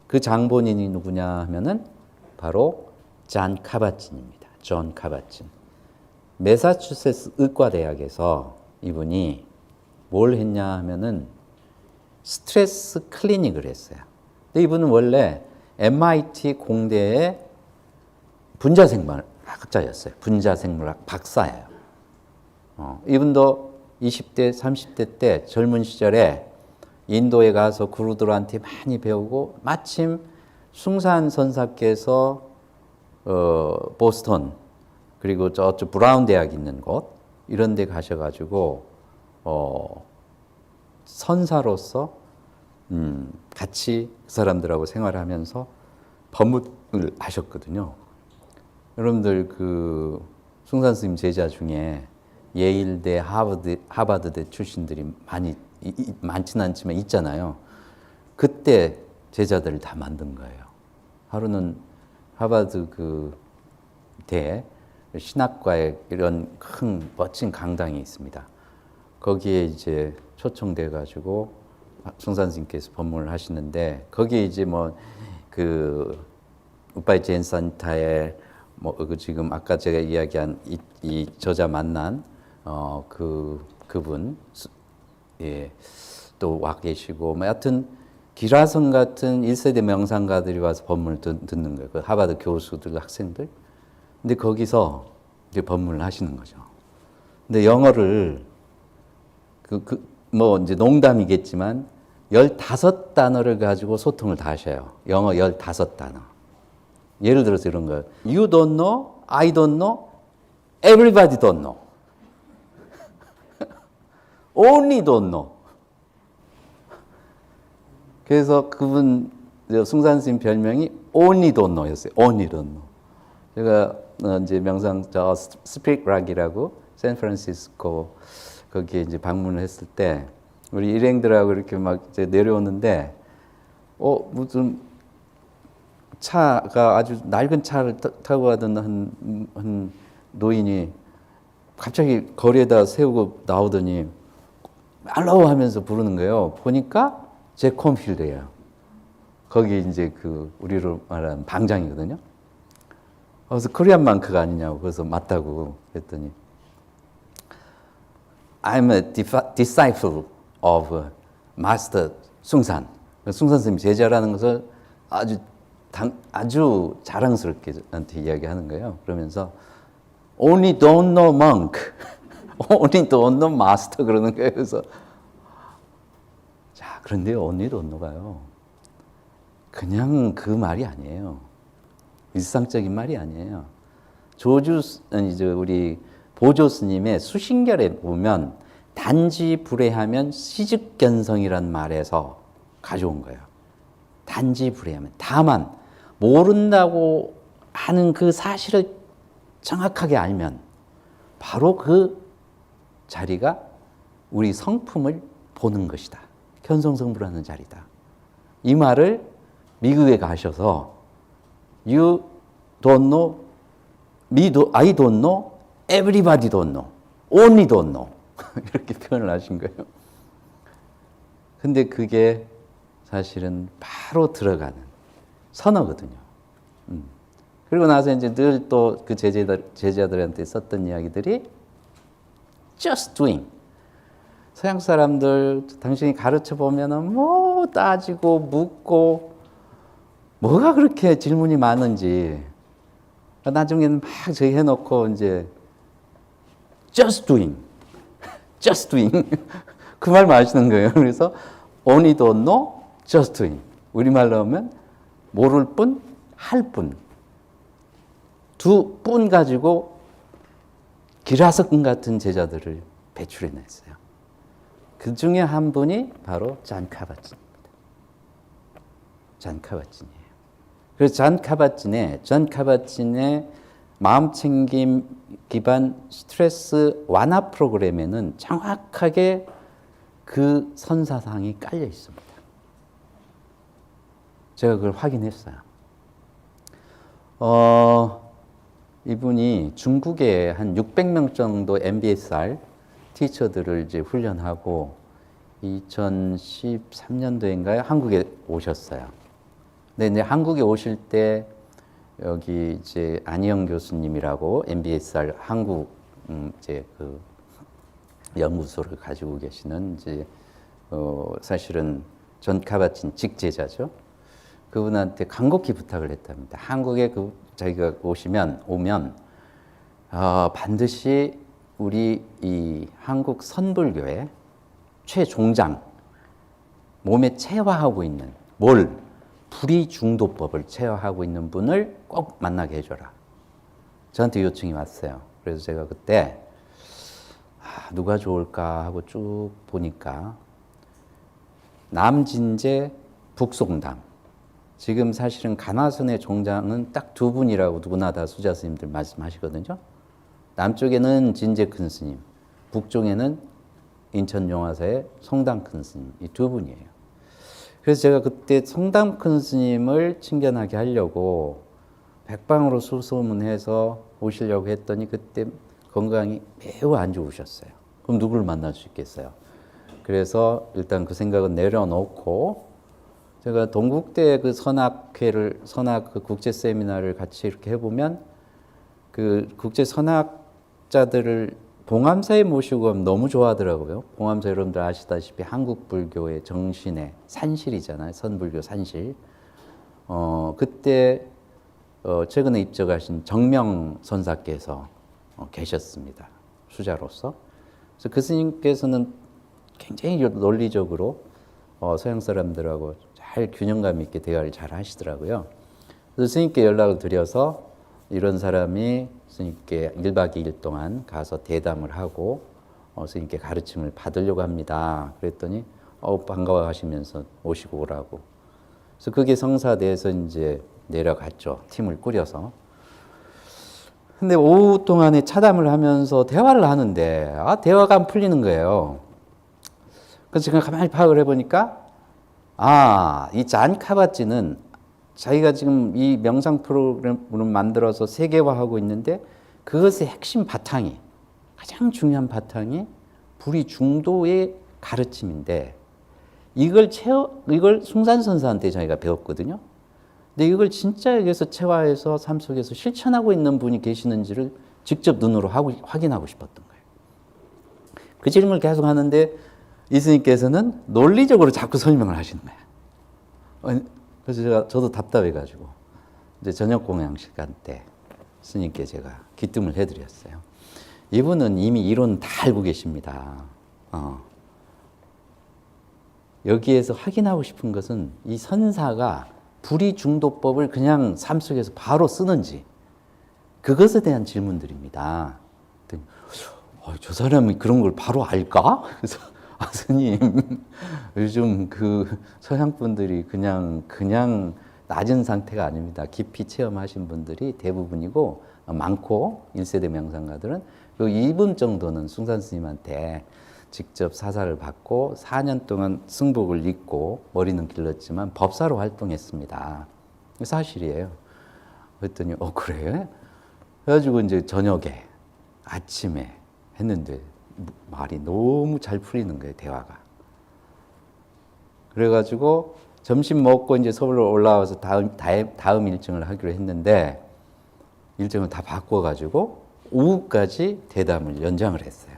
그 장본인이 누구냐 하면은 바로 존 카바친입니다. 존 카바친. 매사추세츠 의과대학에서 이분이 뭘 했냐 하면은 스트레스 클리닉을 했어요. 근데 이분은 원래 MIT 공대의 분자생물 학자였어요. 분자생물학 박사예요. 이분도 20대, 30대 때 젊은 시절에 인도에 가서 구루들한테 많이 배우고, 마침 숭산 선사께서 보스턴, 그리고 저쪽 브라운 대학 있는 곳, 이런 데 가셔가지고 선사로서 같이 그 사람들하고 생활하면서 법문을 하셨거든요. 여러분들 그 숭산 스님 제자 중에 예일대, 하버드대 출신들이 많지는 않지만 있잖아요. 그때 제자들을 다 만든 거예요. 하루는 하버드 그 대 신학과에 이런 큰 멋진 강당이 있습니다. 거기에 이제 초청돼 가지고 숭산 스님께서 법문을 하시는데, 거기에 이제 뭐 그 우파이 젠 산타에 그 지금 아까 제가 이야기한 이 저자 만난 그분 또 와 계시고, 여하튼 기라성 같은 1세대 명상가들이 와서 법문을 듣는 거예요. 그 하버드 교수들, 학생들. 근데 거기서 이제 법문을 하시는 거죠. 근데 영어를 뭐 이제 농담이겠지만 15단어를 가지고 소통을 다 하셔요. 영어 15단어. 예를 들어서 이런 거예요. You don't know, I don't know, everybody don't know. Only don't know. 그래서 그분 숭산 스님 별명이 Only don't know였어요. Only don't know. 제가 이제 명상 저 스피릿 락이라고 샌프란시스코 거기에 이제 방문을 했을 때 우리 일행들하고 이렇게 막 이제 내려오는데 무슨 차가 아주 낡은 차를 타고 가던 한 노인이 갑자기 거리에다 세우고 나오더니 알로우 하면서 부르는 거예요. 보니까 제 콤필드예요. 거기 이제 그 우리로 말하는 방장이거든요. 그래서 코리안 망크가 아니냐고. 그래서 맞다고 그랬더니 I'm a disciple of Master 숭산. 숭산 스님 제자라는 것을 아주 자랑스럽게 저한테 이야기하는 거예요. 그러면서 Only don't know monk, only don't know master 그러는 거예요. 그래서 자 그런데 only don't know가요. 그냥 그 말이 아니에요. 일상적인 말이 아니에요. 이제 우리 보조 스님의 수신결에 보면 단지 불회하면 시즉견성이란 말에서 가져온 거예요. 단지 불회하면. 다만 모른다고 하는 그 사실을 정확하게 알면 바로 그 자리가 우리 성품을 보는 것이다. 견성성불하는 자리다. 이 말을 미국에 가셔서 You don't know, I don't know, everybody don't know, only don't know 이렇게 표현을 하신 거예요. 근데 그게 사실은 바로 들어가는 선어거든요. 그리고 나서 이제 늘 또 그 제자들한테 썼던 이야기들이 just doing. 서양 사람들 당신이 가르쳐 보면은 뭐 따지고 묻고 뭐가 그렇게 질문이 많은지 나중에는 막 저기 해놓고 이제 just doing, just doing 그 말만 하시는 거예요. 그래서 only don't know, just doing. 우리말로 하면 모를 뿐, 할 뿐. 두 뿐 가지고 기라석군 같은 제자들을 배출해냈어요. 그 중에 한 분이 바로 잔 카바진입니다. 잔 카바진이에요. 그래서 잔 카바진의 마음챙김 기반 스트레스 완화 프로그램에는 정확하게 그 선사상이 깔려 있습니다. 제가 그걸 확인했어요. 이분이 중국에 한 600명 정도 MBSR 티처들을 이제 훈련하고 2013년도인가요? 한국에 오셨어요. 근데 이제 한국에 오실 때 여기 이제 안희영 교수님이라고 MBSR 한국 이제 그 연구소를 가지고 계시는 이제 사실은 존 카바친 직제자죠. 그분한테 간곡히 부탁을 했답니다. 한국에 자기가 오면 반드시 우리 이 한국 선불교회 최종장 몸에 체화하고 있는 불이중도법을 체화하고 있는 분을 꼭 만나게 해줘라. 저한테 요청이 왔어요. 그래서 제가 그때 누가 좋을까 하고 쭉 보니까 남진제, 북송담. 지금 사실은 간화선의 종장은 딱 두 분이라고 누구나 다 수자 스님들 말씀하시거든요. 남쪽에는 진제 큰 스님, 북쪽에는 인천 용화사의 성담 큰 스님, 이 두 분이에요. 그래서 제가 그때 성담 큰 스님을 친견하게 하려고 백방으로 수소문해서 오시려고 했더니 그때 건강이 매우 안 좋으셨어요. 그럼 누구를 만날 수 있겠어요? 그래서 일단 그 생각은 내려놓고 제가 동국대 그 선학 그 국제 세미나를 같이 이렇게 해보면 그 국제 선학자들을 봉암사에 모시고 하면 너무 좋아하더라고요. 봉암사 여러분들 아시다시피 한국 불교의 정신의 산실이잖아요. 선불교 산실. 그때 최근에 입적하신 정명 선사께서 계셨습니다. 수자로서. 그래서 그 스님께서는 굉장히 논리적으로 서양 사람들하고 잘 균형감 있게 대화를 잘 하시더라고요. 그래서 스님께 연락을 드려서 이런 사람이 스님께 1박 2일 동안 가서 대담을 하고 스님께 가르침을 받으려고 합니다. 그랬더니 반가워하시면서 오시고 오라고. 그래서 그게 성사돼서 이제 내려갔죠. 팀을 꾸려서. 근데 오후 동안에 차담을 하면서 대화를 하는데 대화가 안 풀리는 거예요. 그래서 제가 가만히 파악을 해보니까 이 잔 카바찌는 자기가 지금 이 명상 프로그램을 만들어서 세계화하고 있는데 그것의 핵심 바탕이 가장 중요한 바탕이 불이 중도의 가르침인데 이걸 숭산선사한테 자기가 배웠거든요. 근데 이걸 진짜 여기서 체화해서 삶 속에서 실천하고 있는 분이 계시는지를 직접 눈으로 확인하고 싶었던 거예요. 그 질문을 계속 하는데 이 스님께서는 논리적으로 자꾸 설명을 하시는 거예요. 그래서 저도 답답해가지고 이제 저녁 공양 시간 때 스님께 제가 귀뜸을 해드렸어요. 이분은 이미 이론 다 알고 계십니다. 여기에서 확인하고 싶은 것은 이 선사가 불이중도법을 그냥 삶 속에서 바로 쓰는지 그것에 대한 질문들입니다. 저 사람이 그런 걸 바로 알까? 그래서 스님 요즘 그 서양 분들이 그냥 낮은 상태가 아닙니다. 깊이 체험하신 분들이 대부분이고 많고 1세대 명상가들은 그 2분 정도는 숭산 스님한테 직접 사사를 받고 4년 동안 승복을 입고 머리는 길렀지만 법사로 활동했습니다. 사실이에요. 그랬더니 그래? 그래가지고 이제 저녁에 아침에 했는데 말이 너무 잘 풀리는 거예요, 대화가. 그래가지고 점심 먹고 이제 서울로 올라와서 다음 일정을 하기로 했는데 일정을 다 바꿔가지고 오후까지 대담을 연장을 했어요.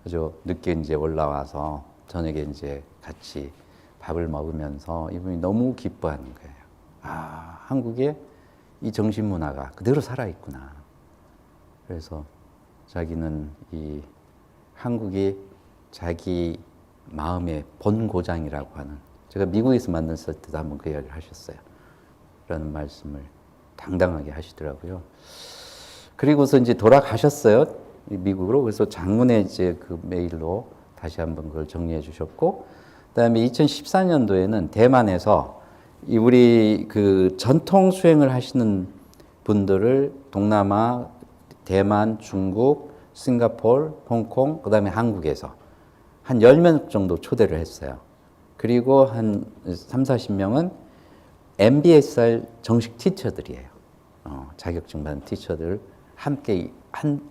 그래서 늦게 이제 올라와서 저녁에 이제 같이 밥을 먹으면서 이분이 너무 기뻐하는 거예요. 한국에 이 정신 문화가 그대로 살아있구나. 그래서 자기는 이 한국이 자기 마음의 본고장이라고 하는, 제가 미국에서 만났을 때도 한번 그 이야기를 하셨어요. 라는 말씀을 당당하게 하시더라고요. 그리고서 이제 돌아가셨어요. 미국으로. 그래서 장문의 이제 그 메일로 다시 한번 그걸 정리해 주셨고, 그 다음에 2014년도에는 대만에서 우리 그 전통 수행을 하시는 분들을 동남아, 대만, 중국, 싱가포르, 홍콩, 그 다음에 한국에서 한 10명 정도 초대를 했어요. 그리고 한 30-40명은 MBSR 정식 티처들이에요. 자격증 받은 티처들 함께 한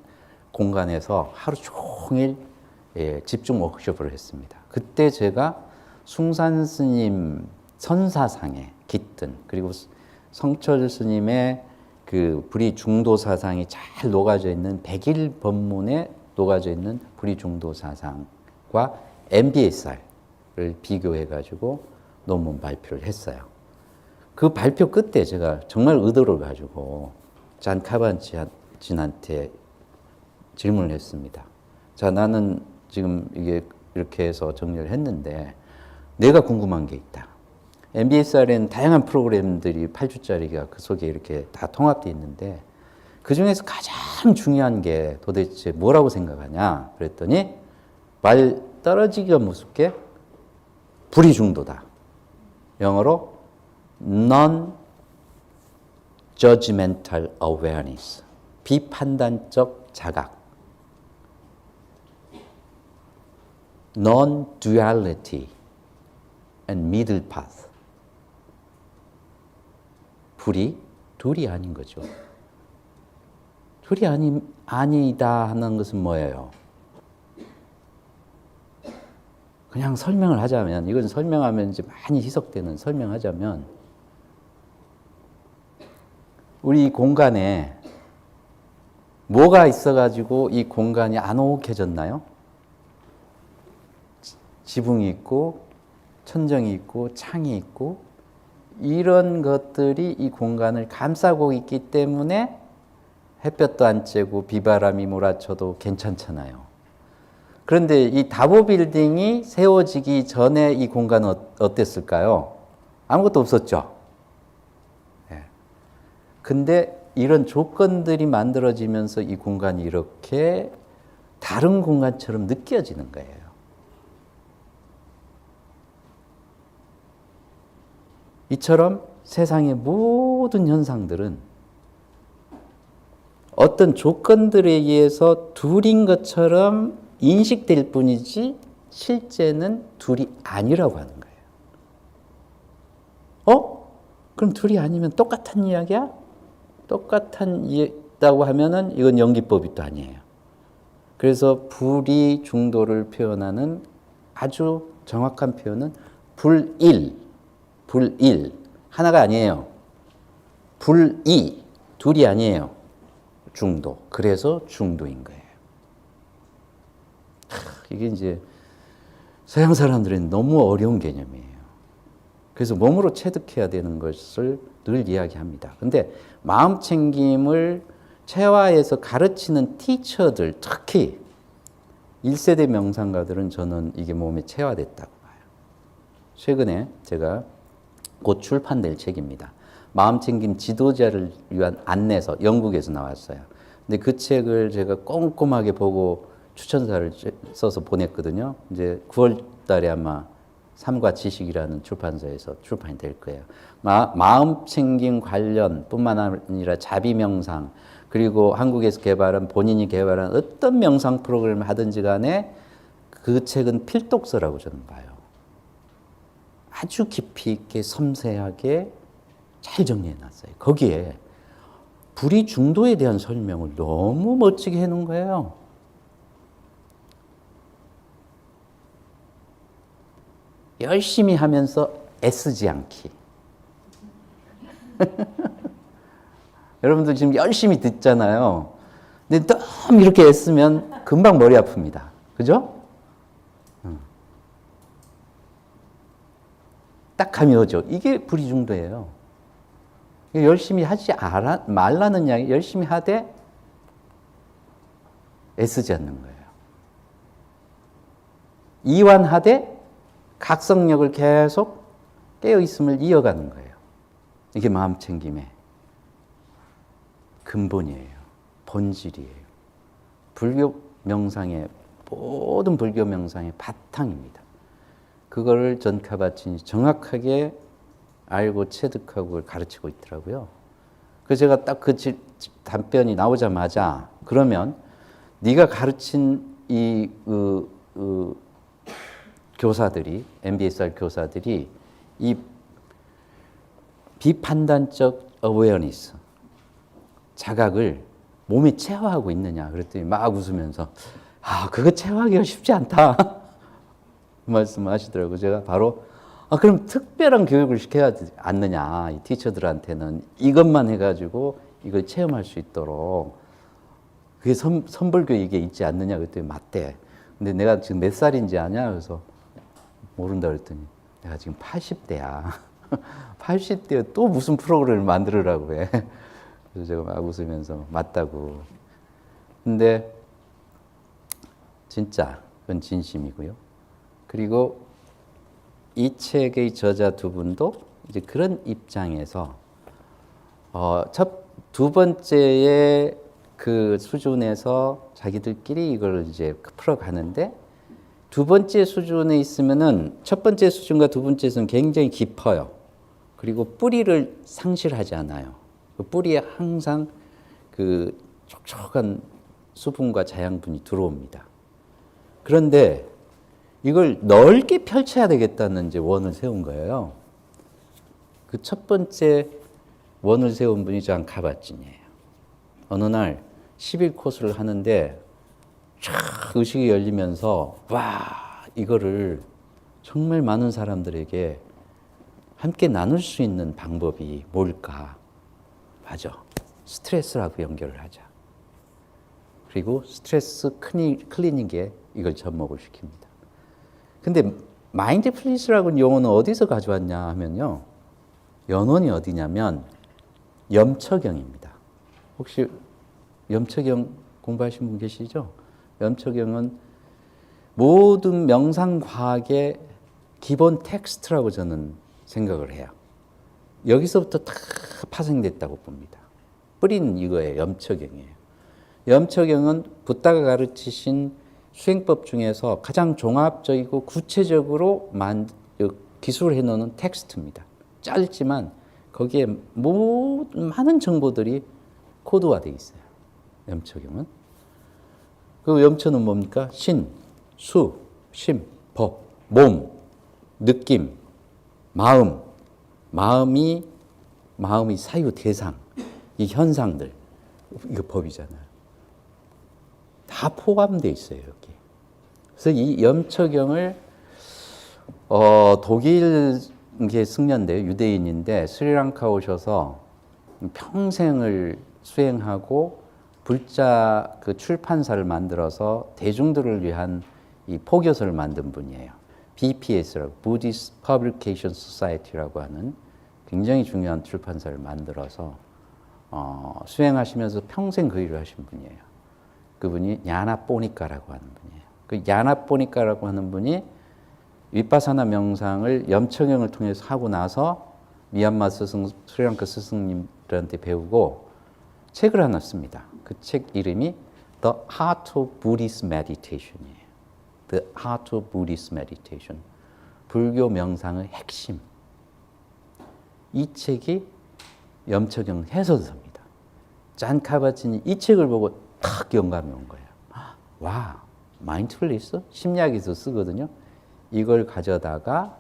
공간에서 하루 종일 집중 워크숍을 했습니다. 그때 제가 숭산 스님 선사상에 깃든, 그리고 성철 스님의 그 불이 중도 사상이 잘 녹아져 있는 백일 법문에 녹아져 있는 불이 중도 사상과 MBSR을 비교해 가지고 논문 발표를 했어요. 그 발표 끝에 제가 정말 의도를 가지고 잔 카반진한테 질문을 했습니다. 자, 나는 지금 이게 이렇게 해서 정리를 했는데 내가 궁금한 게 있다. MBSR에는 다양한 프로그램들이 8주짜리가 그 속에 이렇게 다 통합되어 있는데 그 중에서 가장 중요한 게 도대체 뭐라고 생각하냐? 그랬더니 말 떨어지기가 무섭게 불이중도다. 영어로 non-judgmental awareness. 비판단적 자각. non-duality and middle path. 불이 둘이 아닌 거죠. 둘이 아니다 하는 것은 뭐예요? 그냥 설명을 하자면, 이건 설명하면 이제 많이 희석되는, 설명하자면, 우리 공간에 뭐가 있어가지고 이 공간이 아늑해졌나요? 지붕이 있고, 천정이 있고, 창이 있고, 이런 것들이 이 공간을 감싸고 있기 때문에 햇볕도 안 쬐고 비바람이 몰아쳐도 괜찮잖아요. 그런데 이 다보 빌딩이 세워지기 전에 이 공간은 어땠을까요? 아무것도 없었죠. 예. 근데 이런 조건들이 만들어지면서 이 공간이 이렇게 다른 공간처럼 느껴지는 거예요. 이처럼 세상의 모든 현상들은 어떤 조건들에 의해서 둘인 것처럼 인식될 뿐이지 실제는 둘이 아니라고 하는 거예요. 그럼 둘이 아니면 똑같은 이야기야? 똑같다고 하면은 이건 연기법이 또 아니에요. 그래서 불이 중도를 표현하는 아주 정확한 표현은 불일. 하나가 아니에요. 불이, 둘이 아니에요. 중도. 그래서 중도인 거예요. 이게 이제 서양 사람들은 너무 어려운 개념이에요. 그래서 몸으로 체득해야 되는 것을 늘 이야기합니다. 근데 마음 챙김을 체화해서 가르치는 티처들, 특히 1세대 명상가들은 저는 이게 몸에 체화됐다고 봐요. 최근에 제가 곧 출판될 책입니다. 마음챙김 지도자를 위한 안내서, 영국에서 나왔어요. 근데 그 책을 제가 꼼꼼하게 보고 추천사를 써서 보냈거든요. 이제 9월 달에 아마 삶과 지식이라는 출판사에서 출판이 될 거예요. 마음챙김 관련 뿐만 아니라 자비명상, 그리고 한국에서 개발한, 본인이 개발한 어떤 명상 프로그램을 하든지 간에 그 책은 필독서라고 저는 봐요. 아주 깊이 있게 섬세하게 잘 정리해 놨어요. 거기에 불이 중도에 대한 설명을 너무 멋지게 해 놓은 거예요. 열심히 하면서 애쓰지 않기. 여러분들 지금 열심히 듣잖아요. 근데 너무 이렇게 애쓰면 금방 머리 아픕니다. 그죠? 딱 하면 오죠. 이게 불이중도예요. 열심히 하지 말라는 이야기, 열심히 하되 애쓰지 않는 거예요. 이완하되 각성력을 계속 깨어있음을 이어가는 거예요. 이게 마음챙김의 근본이에요. 본질이에요. 불교 명상의, 모든 불교 명상의 바탕입니다. 그거를 전 카바친이 정확하게 알고 체득하고 그걸 가르치고 있더라고요. 그래서 제가 딱 그 답변이 나오자마자, 그러면 네가 가르친 이 교사들이, MBSR 교사들이 이 비판단적 어웨어니스, 자각을 몸에 체화하고 있느냐 그랬더니 막 웃으면서 그거 체화하기가 쉽지 않다 말씀하시더라고요. 제가 바로 그럼 특별한 교육을 시켜야 되지 않느냐, 이 티처들한테는 이것만 해가지고 이걸 체험할 수 있도록 그게 선불교 이게 있지 않느냐 그랬더니 맞대. 근데 내가 지금 몇 살인지 아냐? 그래서 모른다 그랬더니 내가 지금 80대야. 80대에 또 무슨 프로그램을 만들으라고 해. 그래서 제가 막 웃으면서 맞다고. 근데 진짜 그건 진심이고요. 그리고 이 책의 저자 두 분도 이제 그런 입장에서 두 번째의 그 수준에서 자기들끼리 이걸 이제 풀어가는데, 두 번째 수준에 있으면은 첫 번째 수준과 두 번째 수준은 굉장히 깊어요. 그리고 뿌리를 상실하지 않아요. 그 뿌리에 항상 그 촉촉한 수분과 자양분이 들어옵니다. 그런데 이걸 넓게 펼쳐야 되겠다는 이제 원을 세운 거예요. 그 첫 번째 원을 세운 분이 잔 카바친이에요. 어느 날 11코스를 하는데 촥 의식이 열리면서 이거를 정말 많은 사람들에게 함께 나눌 수 있는 방법이 뭘까? 맞아. 스트레스라고 연결을 하자. 그리고 스트레스 클리닉에 이걸 접목을 시킵니다. 근데 마인드풀니스라는 용어는 어디서 가져왔냐 하면요. 연원이 어디냐면 염처경입니다. 혹시 염척영 공부하신 분 계시죠? 염척영은 모든 명상과학의 기본 텍스트라고 저는 생각을 해요. 여기서부터 다 파생됐다고 봅니다. 뿌리는 이거예요. 염척영이에요. 염척영은 붓다가 가르치신 수행법 중에서 가장 종합적이고 구체적으로 기술해 놓는 텍스트입니다. 짧지만 거기에 많은 정보들이 코드화되어 있어요. 염척영은. 그 염처는 뭡니까? 신, 수, 심, 법, 몸, 느낌, 마음이 사유, 대상, 이 현상들, 이거 법이잖아요. 다 포함되어 있어요, 여기. 그래서 이 염척영을 독일계 승려인데요, 유대인인데 스리랑카 오셔서 평생을 수행하고 불자 그 출판사를 만들어서 대중들을 위한 이 포교서를 만든 분이에요. BPS라고 Buddhist Publication Society라고 하는 굉장히 중요한 출판사를 만들어서 수행하시면서 평생 그 일을 하신 분이에요. 그분이 야나뽀니카라고 하는 분이에요. 그 야나뽀니카라고 하는 분이 윗바사나 명상을 염척영을 통해서 하고 나서 미얀마 스승, 스리랑카 스승님들한테 배우고 책을 하나 씁니다. 그 책 이름이 The Heart of Buddhist Meditation이에요. The Heart of Buddhist Meditation. 불교 명상의 핵심. 이 책이 염척영 해설서입니다. 잔 카바친이 이 책을 보고 탁 영감이 온 거예요. 와, 마인드풀니스? 심리학에서 쓰거든요. 이걸 가져다가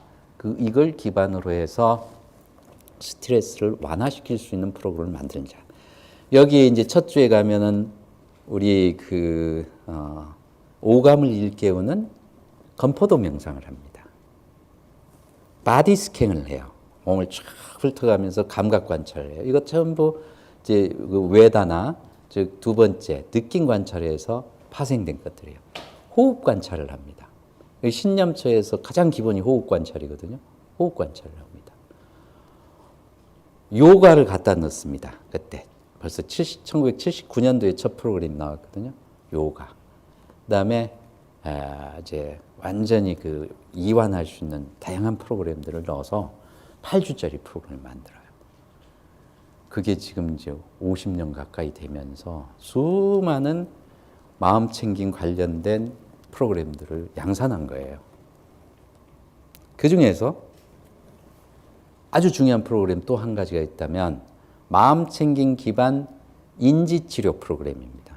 이걸 기반으로 해서 스트레스를 완화시킬 수 있는 프로그램을 만드는 자. 여기에 이제 첫 주에 가면은 우리 오감을 일깨우는 건포도 명상을 합니다. 바디 스캔을 해요. 몸을 쫙 훑어가면서 감각 관찰을 해요. 이거 전부 이제 그 웨다나 즉 두 번째 느낌 관찰에서 파생된 것들이에요. 호흡 관찰을 합니다. 신념처에서 가장 기본이 호흡 관찰이거든요. 호흡 관찰을 합니다. 요가를 갖다 넣습니다. 그때 벌써 1979년도에 첫 프로그램이 나왔거든요. 요가. 그다음에 이제 완전히 그 이완할 수 있는 다양한 프로그램들을 넣어서 8주짜리 프로그램을 만들어요. 그게 지금 이제 50년 가까이 되면서 수많은 마음 챙김 관련된 프로그램들을 양산한 거예요. 그 중에서 아주 중요한 프로그램 또 한 가지가 있다면 마음 챙김 기반 인지 치료 프로그램입니다.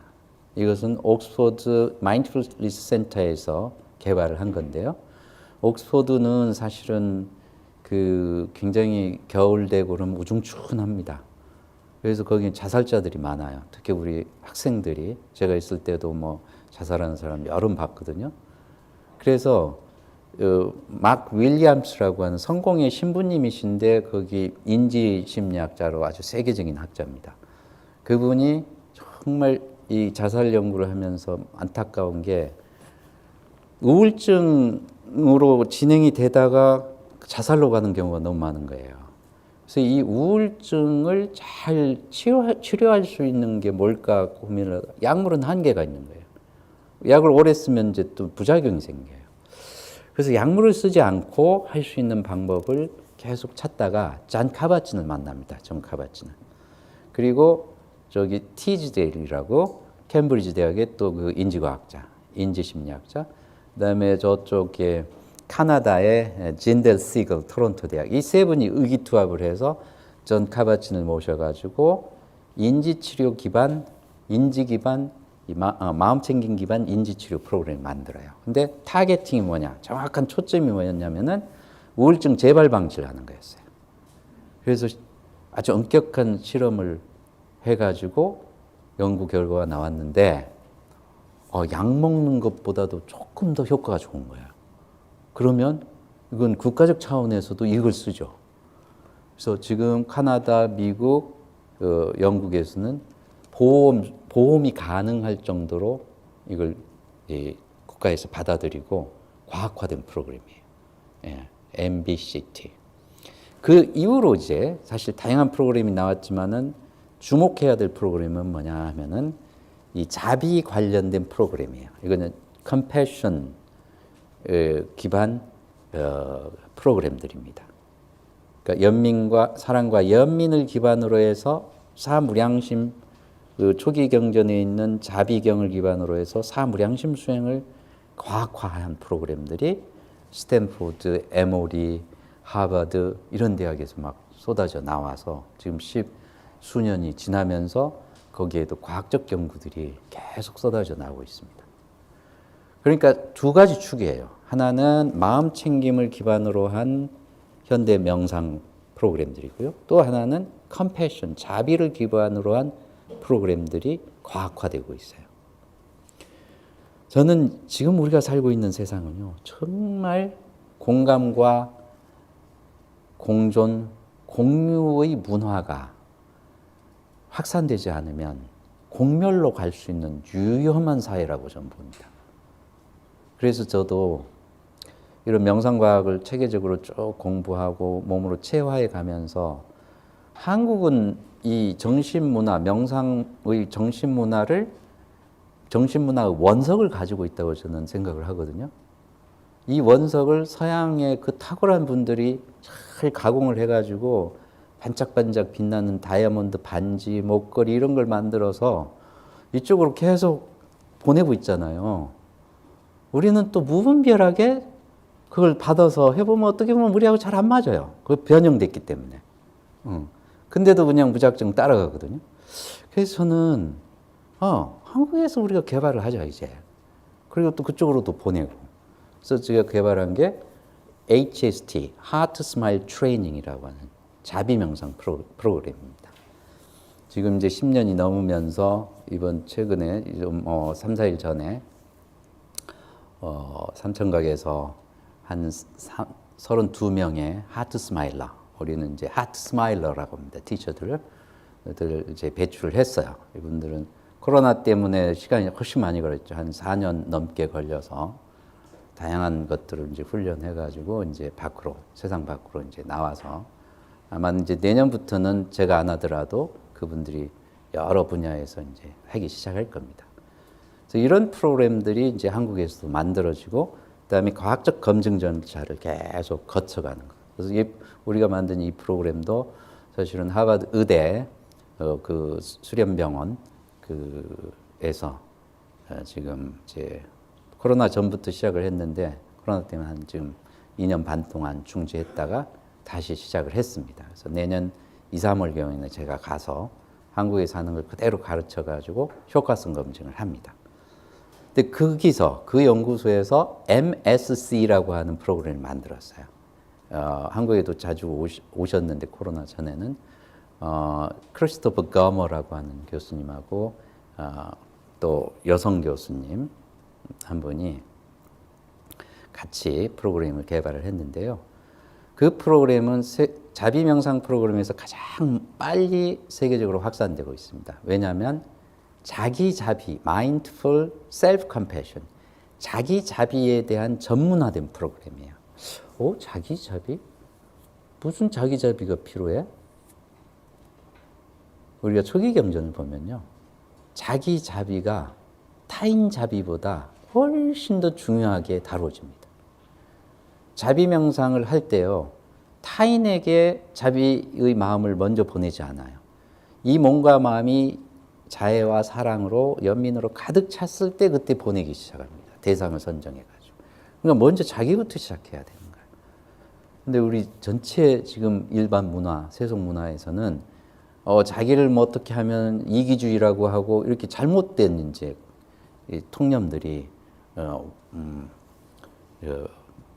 이것은 옥스퍼드 마인드풀니스 센터에서 개발을 한 건데요. 옥스퍼드는 사실은 그 굉장히 겨울 되고 그러면 우중충합니다. 그래서 거기 자살자들이 많아요. 특히 우리 학생들이 제가 있을 때도 뭐 자살하는 사람 여름 봤거든요. 그래서 막 윌리엄스라고 하는 성공의 신부님이신데 거기 인지심리학자로 아주 세계적인 학자입니다. 그분이 정말 이 자살 연구를 하면서 안타까운 게 우울증으로 진행이 되다가 자살로 가는 경우가 너무 많은 거예요. 그래서 이 우울증을 잘 치료할 수 있는 게 뭘까 고민을 하다가 약물은 한계가 있는 거예요. 약을 오래 쓰면 이제 또 부작용이 생겨요. 그래서 약물을 쓰지 않고 할 수 있는 방법을 계속 찾다가 잔 카바친을 만납니다. 존 카바친은. 그리고 저기 티즈데일이라고 캠브리지 대학의 또 그 인지과학자, 인지심리학자. 그다음에 저쪽에 카나다의 진델 시글 토론토 대학. 이 세 분이 의기투합을 해서 존 카바친을 모셔가지고 인지치료 기반, 인지 기반, 마음 챙김 기반 인지치료 프로그램을 만들어요. 근데 타겟팅이 뭐냐? 정확한 초점이 뭐였냐면은 우울증 재발 방지를 하는 거였어요. 그래서 아주 엄격한 실험을 해가지고 연구 결과가 나왔는데 약 먹는 것보다도 조금 더 효과가 좋은 거예요. 그러면 이건 국가적 차원에서도 이걸 쓰죠. 그래서 지금 카나다, 미국, 영국에서는 보험이 가능할 정도로 이걸 국가에서 받아들이고 과학화된 프로그램이에요. 예, MBCT. 그 이후로 이제 사실 다양한 프로그램이 나왔지만은 주목해야 될 프로그램은 뭐냐 하면은 이 자비 관련된 프로그램이에요. 이거는 컴패션 기반 프로그램들입니다. 그러니까 연민과 사랑과 연민을 기반으로 해서 사무량심 그 초기 경전에 있는 자비경을 기반으로 해서 사무량심 수행을 과학화한 프로그램들이 스탠포드, 에모리, 하버드 이런 대학에서 막 쏟아져 나와서 지금 10수년이 지나면서 거기에도 과학적 연구들이 계속 쏟아져 나오고 있습니다. 그러니까 두 가지 축이에요. 하나는 마음 챙김을 기반으로 한 현대 명상 프로그램들이고요. 또 하나는 컴패션, 자비를 기반으로 한 프로그램들이 과학화되고 있어요. 저는 지금 우리가 살고 있는 세상은요, 정말 공감과 공존, 공유의 문화가 확산되지 않으면 공멸로 갈 수 있는 위험한 사회라고 저는 봅니다. 그래서 저도 이런 명상과학을 체계적으로 쭉 공부하고 몸으로 체화해 가면서 한국은 이 정신문화, 명상의 정신문화의 원석을 가지고 있다고 저는 생각을 하거든요. 이 원석을 서양의 그 탁월한 분들이 잘 가공을 해가지고 반짝반짝 빛나는 다이아몬드 반지, 목걸이 이런 걸 만들어서 이쪽으로 계속 보내고 있잖아요. 우리는 또 무분별하게 그걸 받아서 해보면 어떻게 보면 우리하고 잘 안 맞아요. 그 변형됐기 때문에. 근데도 그냥 무작정 따라가거든요. 그래서 저는 한국에서 우리가 개발을 하자 이제. 그리고 또 그쪽으로도 보내고. 그래서 제가 개발한 게 HST, Heart Smile Training이라고 하는 자비 명상 프로그램입니다. 지금 이제 10년이 넘으면서 이번 최근에 3, 4일 전에 삼천각에서 한 32명의 하트 스마일러, 우리는 이제 하트 스마일러라고 합니다. 티처들을 이제 배출을 했어요. 이분들은 코로나 때문에 시간이 훨씬 많이 걸렸죠. 한 4년 넘게 걸려서 다양한 것들을 이제 훈련해가지고 이제 밖으로, 세상 밖으로 이제 나와서 아마 이제 내년부터는 제가 안 하더라도 그분들이 여러 분야에서 이제 하기 시작할 겁니다. 그래서 이런 프로그램들이 이제 한국에서도 만들어지고, 그다음에 과학적 검증 절차를 계속 거쳐가는 거. 그래서 우리가 만든 이 프로그램도 사실은 하버드 의대 그 수련병원 그에서 지금 이제 코로나 전부터 시작을 했는데 코로나 때문에 한 지금 2년 반 동안 중지했다가 다시 시작을 했습니다. 그래서 내년 2, 3월경에는 제가 가서 한국에서 하는 걸 그대로 가르쳐 가지고 효과성 검증을 합니다. 근데 거기서 그 연구소에서 MSC라고 하는 프로그램을 만들었어요. 한국에도 자주 오셨는데 코로나 전에는 크리스토퍼 거머라고 하는 교수님하고 또 여성 교수님 한 분이 같이 프로그램을 개발을 했는데요. 그 프로그램은 자비 명상 프로그램에서 가장 빨리 세계적으로 확산되고 있습니다. 왜냐하면 자기 자비, mindful self-compassion, 자기 자비에 대한 전문화된 프로그램이에요. 자기 자비? 무슨 자기 자비가 필요해? 우리가 초기 경전을 보면요, 자기 자비가 타인 자비보다 훨씬 더 중요하게 다뤄집니다. 자비 명상을 할 때요, 타인에게 자비의 마음을 먼저 보내지 않아요. 이 몸과 마음이 자애와 사랑으로 연민으로 가득 찼을 때 그때 보내기 시작합니다. 대상을 선정해가지고. 그러니까 먼저 자기부터 시작해야 되는 거예요. 근데 우리 전체 지금 일반 문화, 세속 문화에서는 자기를 뭐 어떻게 하면 이기주의라고 하고 이렇게 잘못된 이제 이 통념들이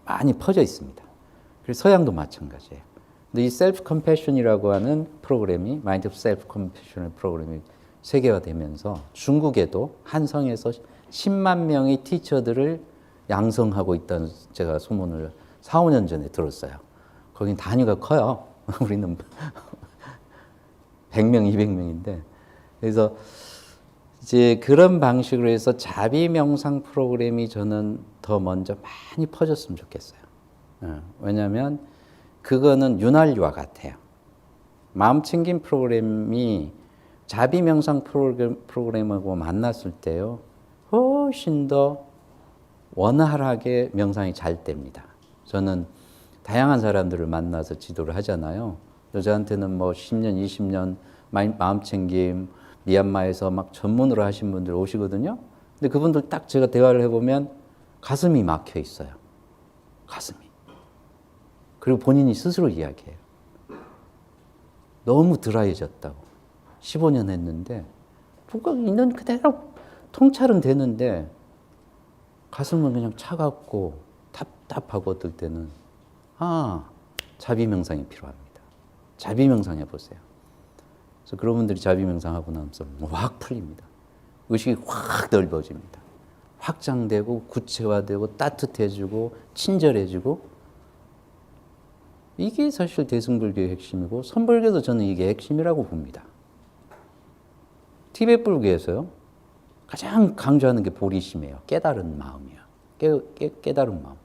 많이 퍼져 있습니다. 그래서 서양도 마찬가지예요. 근데 이 셀프 컴패션이라고 하는 프로그램이, 마인드 오브 셀프 컴패션 프로그램이 세계화되면서 중국에도 한성에서 10만 명의 티처들을 양성하고 있다는 제가 소문을 4, 5년 전에 들었어요. 거긴 단위가 커요. 우리는 100명, 200명인데. 그래서 이제 그런 방식으로 해서 자비 명상 프로그램이 저는 더 먼저 많이 퍼졌으면 좋겠어요. 왜냐하면 그거는 윤활유와 같아요. 마음 챙김 프로그램이 자비 명상 프로그램하고 만났을 때요, 훨씬 더 원활하게 명상이 잘 됩니다. 저는 다양한 사람들을 만나서 지도를 하잖아요. 저한테는 뭐 10년, 20년 마음챙김, 미얀마에서 막 전문으로 하신 분들 오시거든요. 근데 그분들 딱 제가 대화를 해보면 가슴이 막혀 있어요. 가슴이. 그리고 본인이 스스로 이야기해요. 너무 드라이해졌다고. 15년 했는데 뭐가 있는 그대로 통찰은 되는데 가슴은 그냥 차갑고 답답하고 어떨 때는 자비 명상이 필요합니다. 자비 명상 해보세요. 그래서 그런 분들이 자비 명상하고 나서 확 풀립니다. 의식이 확 넓어집니다. 확장되고 구체화되고 따뜻해지고 친절해지고 이게 사실 대승불교의 핵심이고 선불교도 저는 이게 핵심이라고 봅니다. 티베트 불교에서요 가장 강조하는 게 보리심이에요. 깨달은 마음이에요. 깨달은 마음.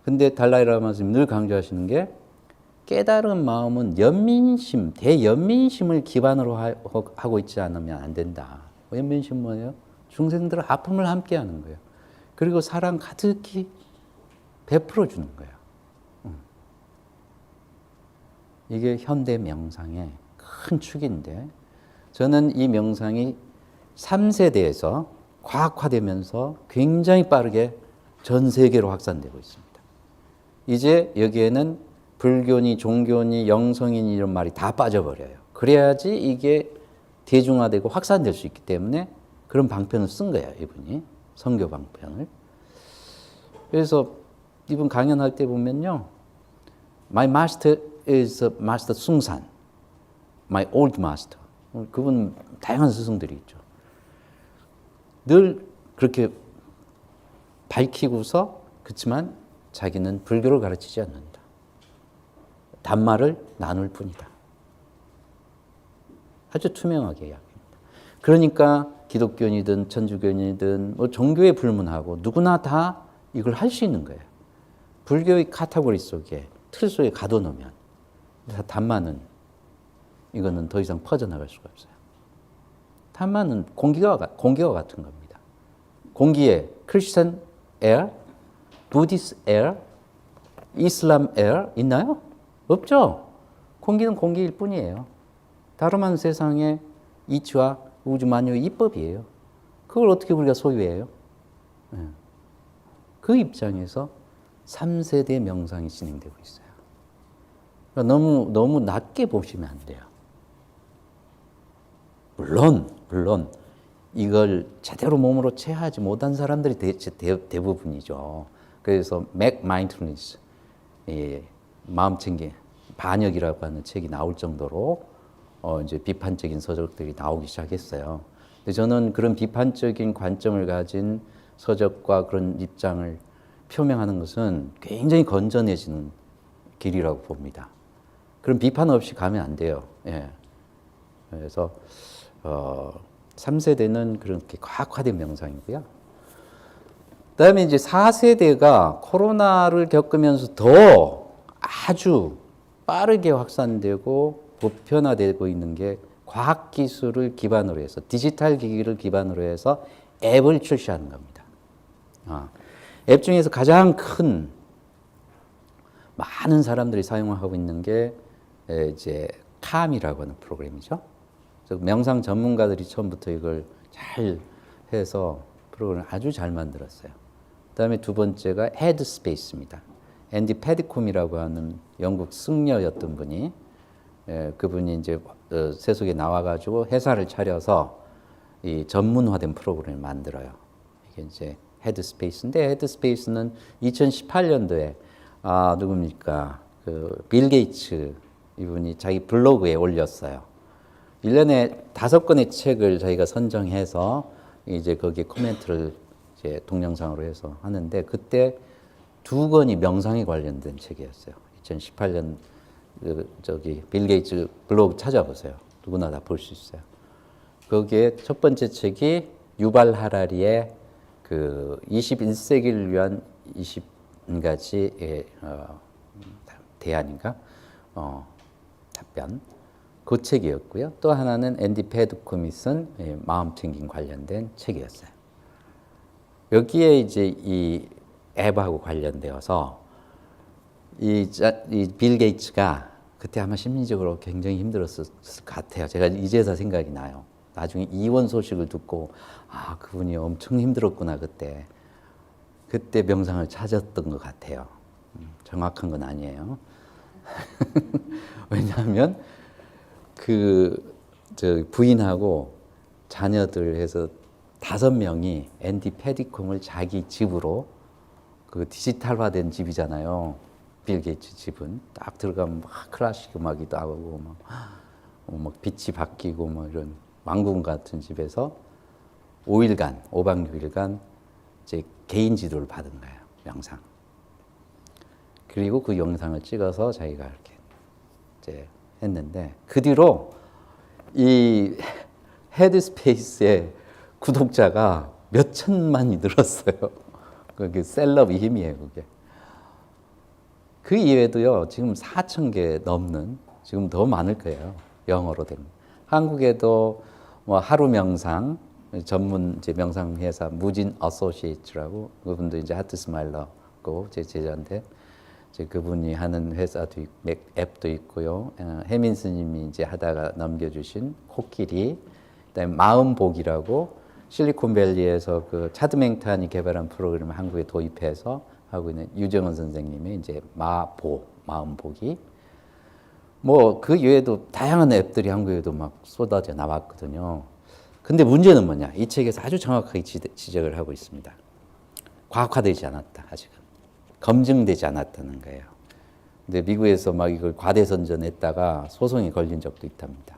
근데 달라이라마 스님이 늘 강조하시는 게 깨달은 마음은 연민심, 대연민심을 기반으로 하고 있지 않으면 안 된다. 연민심 뭐예요? 중생들의 아픔을 함께 하는 거예요. 그리고 사랑 가득히 베풀어 주는 거예요. 이게 현대 명상의 큰 축인데 저는 이 명상이 3세대에서 과학화되면서 굉장히 빠르게 전 세계로 확산되고 있습니다. 이제 여기에는 불교니 종교니 영성이니 이런 말이 다 빠져버려요. 그래야지 이게 대중화되고 확산될 수 있기 때문에 그런 방편을 쓴 거예요, 이분이. 선교 방편을. 그래서 이분 강연할 때 보면요. My master is Master 숭산. My old master. 그분 다양한 스승들이 있죠. 늘 그렇게 밝히고서 그렇지만 자기는 불교를 가르치지 않는다. 단말을 나눌 뿐이다. 아주 투명하게 이야기합니다. 그러니까 기독교인이든 천주교인이든 뭐 종교에 불문하고 누구나 다 이걸 할 수 있는 거예요. 불교의 카테고리 속에 틀 속에 가둬놓으면 단만은 이거는 더 이상 퍼져나갈 수가 없어요. 단만은 공기와 같은 겁니다. 공기에 크리스천 에어, 부디스 에어, 이슬람 에어 있나요? 없죠. 공기는 공기일 뿐이에요. 다름한 세상의 이치와 우주 만유의 이법이에요. 그걸 어떻게 우리가 소유해요? 그 입장에서 3세대 명상이 진행되고 있어요. 그러니까 너무 낮게 보시면 안 돼요. 물론 이걸 제대로 몸으로 체화하지 못한 사람들이 대부분이죠. 그래서 맥 마인드풀니스, 마음챙김 반역이라고 하는 책이 나올 정도로 이제 비판적인 서적들이 나오기 시작했어요. 근데 저는 그런 비판적인 관점을 가진 서적과 그런 입장을 표명하는 것은 굉장히 건전해지는 길이라고 봅니다. 그런 비판 없이 가면 안 돼요. 예. 그래서 3세대는 그렇게 과학화된 명상이고요. 그다음에 이제 4세대가 코로나를 겪으면서 더 아주 빠르게 확산되고 보편화되고 있는 게 과학기술을 기반으로 해서 디지털 기기를 기반으로 해서 앱을 출시하는 겁니다. 앱 중에서 가장 큰 많은 사람들이 사용하고 있는 게 이제 캄이라고 하는 프로그램이죠. 명상 전문가들이 처음부터 이걸 잘 해서 프로그램을 아주 잘 만들었어요. 그다음에 두 번째가 헤드스페이스입니다. 앤디 패디콤이라고 하는 영국 승려였던 분이 그분이 이제 세속에 나와가지고 회사를 차려서 이 전문화된 프로그램을 만들어요. 이게 이제 헤드스페이스인데 헤드스페이스는 2018년도에 누굽니까? 빌 게이츠 이분이 자기 블로그에 올렸어요. 1년에 5권의 책을 자기가 선정해서 이제 거기에 코멘트를 이제 동영상으로 해서 하는데 그때 2권이 명상에 관련된 책이었어요. 2018년 빌 게이츠 블로그 찾아보세요. 누구나 다 볼 수 있어요. 거기에 첫 번째 책이 유발 하라리의 그 21세기를 위한 20가지의 대안인가? 답변. 그 책이었고요. 또 하나는 앤디 패드콤이 쓴 마음 튕김 관련된 책이었어요. 여기에 이제 이 앱하고 관련되어서 이 빌 게이츠가 그때 아마 심리적으로 굉장히 힘들었을 것 같아요. 제가 이제서 생각이 나요. 나중에 이혼 소식을 듣고 아, 그분이 엄청 힘들었구나 그때. 그때 명상을 찾았던 것 같아요. 정확한 건 아니에요. 왜냐하면 저 부인하고 자녀들 해서 5명이 앤디 패디콤을 자기 집으로 그 디지털화된 집이잖아요. 빌 게이츠 집은 딱 들어가면 막 클래식 음악이 나오고 막 빛이 바뀌고 뭐 이런 왕궁 같은 집에서 5일간 5박 6일간 이제 개인 지도를 받은 거예요. 명상. 그리고 그 영상을 찍어서 자기가 이렇게 이제 했는데 그 뒤로 이 헤드스페이스의 구독자가 몇 천만이 늘었어요. 그게 셀럽의 힘이에요, 그게. 그 이외에도요, 지금 4,000개 넘는, 지금 더 많을 거예요. 영어로 된. 한국에도 뭐 하루 명상, 전문 이제 명상 회사 무진 어소시에이츠라고, 그분도 이제 하트 스마일러고 제 제자인데, 이제 그분이 하는 회사도 앱도 있고요. 혜민 스님이 이제 하다가 넘겨주신 코끼리, 그다음에 마음복이라고 실리콘밸리에서 그 차드 맹탄이 개발한 프로그램을 한국에 도입해서 하고 있는 유정은 선생님의 이제 마음보기. 뭐 그 외에도 다양한 앱들이 한국에도 막 쏟아져 나왔거든요. 근데 문제는 뭐냐? 이 책에서 아주 정확하게 지적을 하고 있습니다. 과학화되지 않았다, 아직은. 검증되지 않았다는 거예요. 근데 미국에서 막 이걸 과대선전했다가 소송이 걸린 적도 있답니다.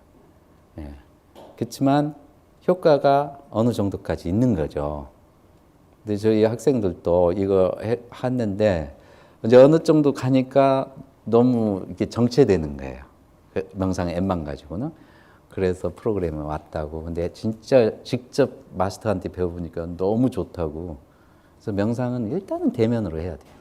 예. 그렇지만 효과가 어느 정도까지 있는 거죠. 근데 저희 학생들도 이거 했는데 이제 어느 정도 가니까 너무 이렇게 정체되는 거예요. 명상 앱만 가지고는. 그래서 프로그램에 왔다고. 근데 진짜 직접 마스터한테 배워보니까 너무 좋다고. 그래서 명상은 일단은 대면으로 해야 돼요.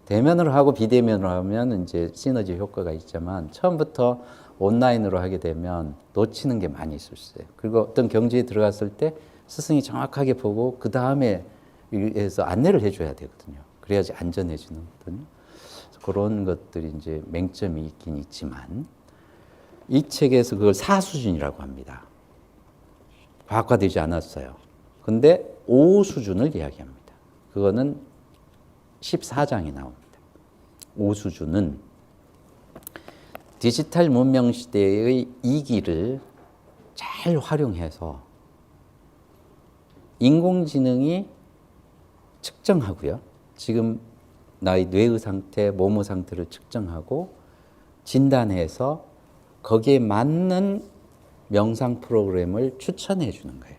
대면으로 하고 비대면으로 하면 이제 시너지 효과가 있지만 처음부터 온라인으로 하게 되면 놓치는 게 많이 있을 수 있어요. 그리고 어떤 경지에 들어갔을 때 스승이 정확하게 보고 그 다음에 해서 안내를 해줘야 되거든요. 그래야지 안전해지는 거거든요. 그런 것들이 이제 맹점이 있긴 있지만 이 책에서 그걸 4수준이라고 합니다. 과학화되지 않았어요. 근데 5수준을 이야기합니다. 그거는 14장에 나옵니다. 5수준은 디지털 문명 시대의 이기를 잘 활용해서 인공지능이 측정하고요. 지금 나의 뇌의 상태, 몸의 상태를 측정하고 진단해서 거기에 맞는 명상 프로그램을 추천해 주는 거예요.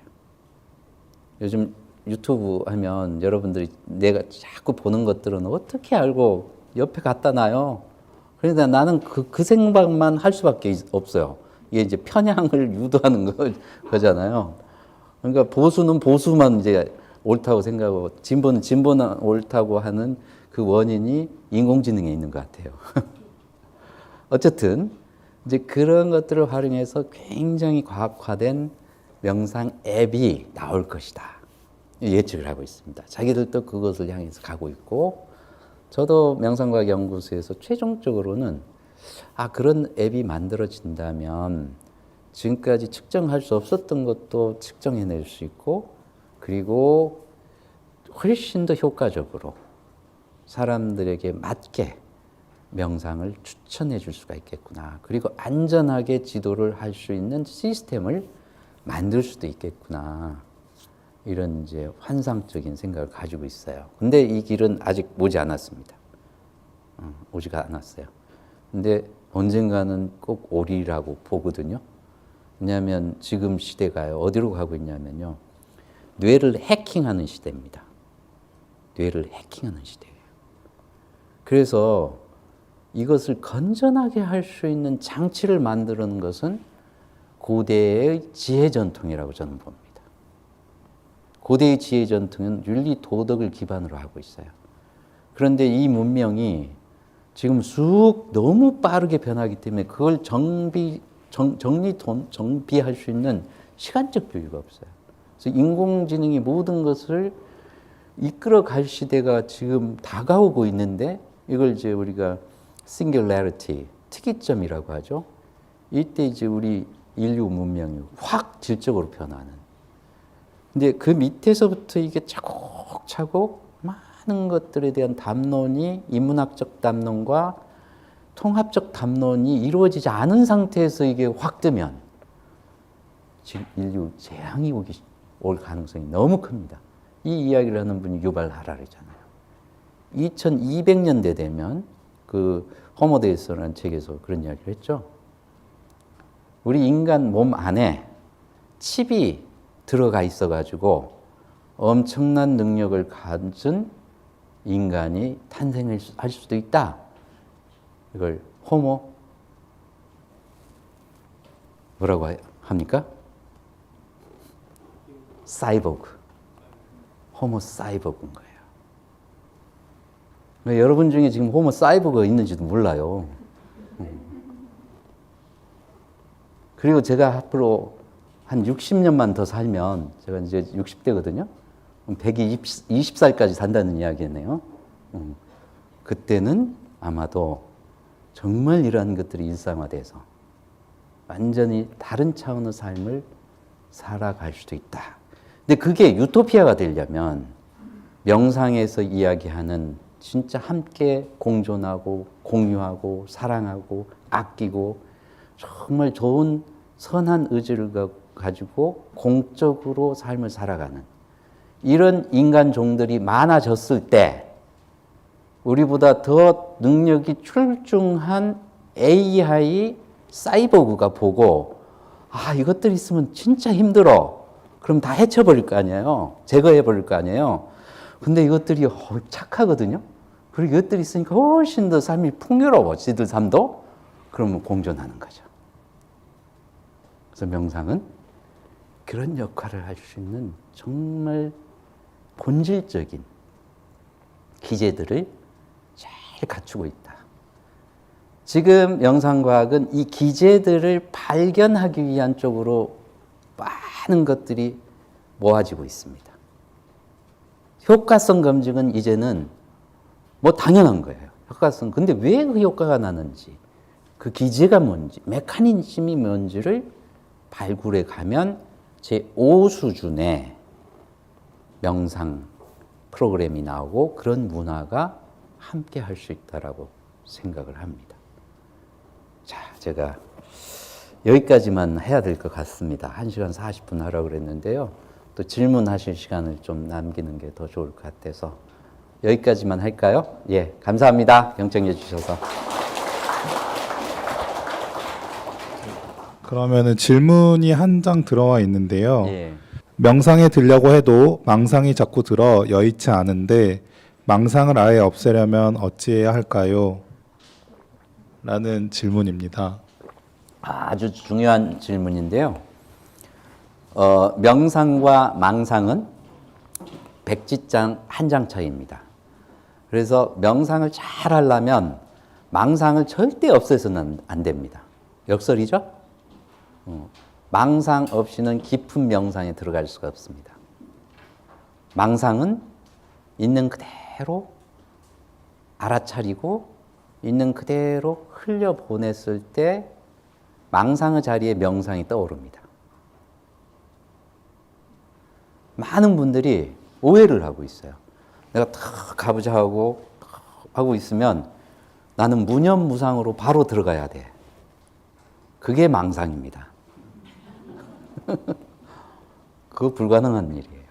요즘 유튜브 하면 여러분들이 내가 자꾸 보는 것들은 어떻게 알고 옆에 갖다 놔요. 그러니까 나는 그 생각만 할 수밖에 없어요. 이게 이제 편향을 유도하는 거잖아요. 그러니까 보수는 보수만 이제 옳다고 생각하고 진보는 옳다고 하는 그 원인이 인공지능에 있는 것 같아요. 어쨌든 이제 그런 것들을 활용해서 굉장히 과학화된 명상 앱이 나올 것이다. 예측을 하고 있습니다. 자기들도 그것을 향해서 가고 있고 저도 명상과학 연구소에서 최종적으로는 그런 앱이 만들어진다면 지금까지 측정할 수 없었던 것도 측정해낼 수 있고 그리고 훨씬 더 효과적으로 사람들에게 맞게 명상을 추천해 줄 수가 있겠구나. 그리고 안전하게 지도를 할 수 있는 시스템을 만들 수도 있겠구나. 이런 이제 환상적인 생각을 가지고 있어요. 근데 이 길은 아직 오지 않았습니다. 오지가 않았어요. 근데 언젠가는 꼭 오리라고 보거든요. 왜냐하면 지금 시대가요. 어디로 가고 있냐면요. 뇌를 해킹하는 시대입니다. 뇌를 해킹하는 시대예요. 그래서 이것을 건전하게 할 수 있는 장치를 만드는 것은 고대의 지혜 전통이라고 저는 봅니다. 고대의 지혜 전통은 윤리 도덕을 기반으로 하고 있어요. 그런데 이 문명이 지금 너무 빠르게 변하기 때문에 그걸 정비할 수 있는 시간적 여유가 없어요. 그래서 인공지능이 모든 것을 이끌어 갈 시대가 지금 다가오고 있는데 이걸 이제 우리가 singularity, 특이점이라고 하죠. 이때 이제 우리 인류 문명이 확 질적으로 변하는. 근데 그 밑에서부터 이게 차곡차곡 많은 것들에 대한 담론이 인문학적 담론과 통합적 담론이 이루어지지 않은 상태에서 이게 확 뜨면 지금 인류 재앙이 올 가능성이 너무 큽니다. 이 이야기를 하는 분이 유발 하라리잖아요. 2200년대 되면 그 호모데우스라는 책에서 그런 이야기를 했죠. 우리 인간 몸 안에 칩이 들어가 있어가지고 엄청난 능력을 가진 인간이 탄생할 수도 있다. 이걸 뭐라고 합니까? 사이보그. 호모 사이보그인 거예요. 여러분 중에 지금 호모 사이보그가 있는지도 몰라요. 그리고 제가 앞으로 한 60년만 더 살면, 제가 이제 60대거든요. 120살까지 산다는 이야기네요. 그때는 아마도 정말 이러한 것들이 일상화돼서 완전히 다른 차원의 삶을 살아갈 수도 있다. 근데 그게 유토피아가 되려면 명상에서 이야기하는 진짜 함께 공존하고 공유하고 사랑하고 아끼고 정말 좋은 선한 의지를 가지고 공적으로 삶을 살아가는 이런 인간종들이 많아졌을 때 우리보다 더 능력이 출중한 AI 사이보그가 보고 이것들 있으면 진짜 힘들어. 그럼 다 해쳐버릴 거 아니에요. 제거해버릴 거 아니에요. 근데 이것들이 착하거든요. 그리고 이것들이 있으니까 훨씬 더 삶이 풍요로워. 지들 삶도. 그러면 공존하는 거죠. 그래서 명상은 그런 역할을 할 수 있는 정말 본질적인 기제들을 잘 갖추고 있다. 지금 명상과학은 이 기제들을 발견하기 위한 쪽으로 많은 것들이 모아지고 있습니다. 효과성 검증은 이제는 뭐 당연한 거예요. 효과성. 근데 왜 그 효과가 나는지, 그 기제가 뭔지, 메커니즘이 뭔지를 발굴해 가면 제5 수준의 명상 프로그램이 나오고 그런 문화가 함께 할 수 있다라고 생각을 합니다. 자, 제가 여기까지만 해야 될 것 같습니다. 1시간 40분 하라고 그랬는데요. 또 질문하실 시간을 좀 남기는 게 더 좋을 것 같아서 여기까지만 할까요? 예, 감사합니다. 경청해 주셔서. 그러면은 질문이 한 장 들어와 있는데요. 예. 명상에 들려고 해도 망상이 자꾸 들어 여의치 않은데 망상을 아예 없애려면 어찌해야 할까요? 라는 질문입니다. 아주 중요한 질문인데요. 명상과 망상은 백지장 한 장 차이입니다. 그래서 명상을 잘 하려면 망상을 절대 없애서는 안 됩니다. 역설이죠? 망상 없이는 깊은 명상에 들어갈 수가 없습니다. 망상은 있는 그대로 알아차리고 있는 그대로 흘려보냈을 때 망상의 자리에 명상이 떠오릅니다. 많은 분들이 오해를 하고 있어요. 내가 탁 가보자 하고 있으면 나는 무념무상으로 바로 들어가야 돼. 그게 망상입니다. 그거 불가능한 일이에요.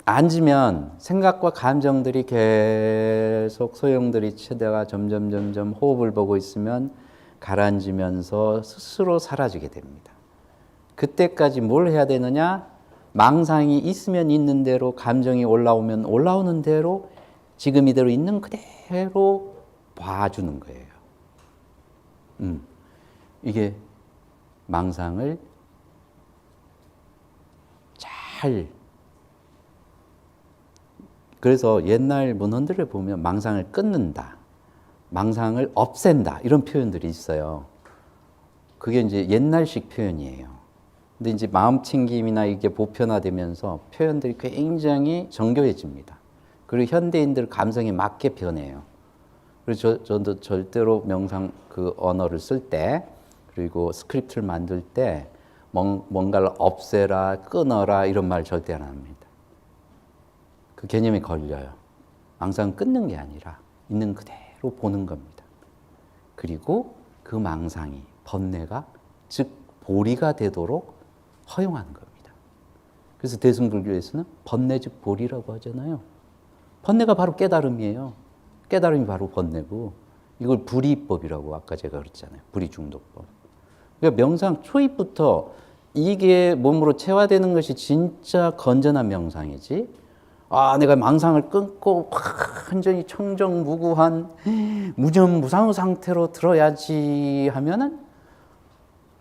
앉으면 생각과 감정들이 계속 소용돌이 치다가 점점 호흡을 보고 있으면 가라앉으면서 스스로 사라지게 됩니다. 그때까지 뭘 해야 되느냐? 망상이 있으면 있는 대로, 감정이 올라오면 올라오는 대로, 지금 이대로 있는 그대로 봐주는 거예요. 이게 망상을 잘, 그래서 옛날 문헌들을 보면 망상을 끊는다, 망상을 없앤다 이런 표현들이 있어요. 그게 이제 옛날식 표현이에요. 근데 이제 마음 챙김이나 이게 보편화되면서 표현들이 굉장히 정교해집니다. 그리고 현대인들 감성에 맞게 변해요. 그래서 저도 절대로 명상 그 언어를 쓸 때, 그리고 스크립트를 만들 때 뭔가를 없애라, 끊어라 이런 말 절대 안 합니다. 그 개념이 걸려요. 망상은 끊는 게 아니라 있는 그대로 보는 겁니다. 그리고 그 망상이 번뇌가 즉 보리가 되도록 허용하는 겁니다. 그래서 대승불교에서는 번뇌 즉 보리라고 하잖아요. 번뇌가 바로 깨달음이에요. 깨달음이 바로 번뇌고 이걸 불이법이라고 아까 제가 그랬잖아요. 불이중독법. 그러니까 명상 초입부터 이게 몸으로 체화되는 것이 진짜 건전한 명상이지. 아, 내가 망상을 끊고 완전히 청정무구한 무념무상의 상태로 들어야지 하면은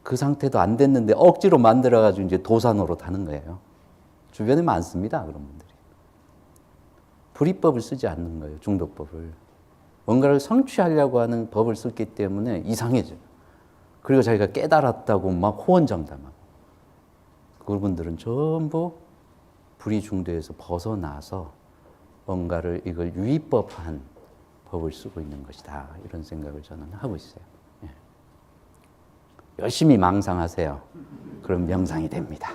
그 상태도 안 됐는데 억지로 만들어가지고 이제 도산으로 타는 거예요. 주변에 많습니다, 그런 분들이. 불이법을 쓰지 않는 거예요, 중독법을. 뭔가를 성취하려고 하는 법을 썼기 때문에 이상해져요. 그리고 자기가 깨달았다고 막 호언장담하고. 그분들은 전부 불이중도에서 벗어나서 뭔가를 이걸 유의법한 법을 쓰고 있는 것이다. 이런 생각을 저는 하고 있어요. 예. 열심히 망상하세요. 그럼 명상이 됩니다.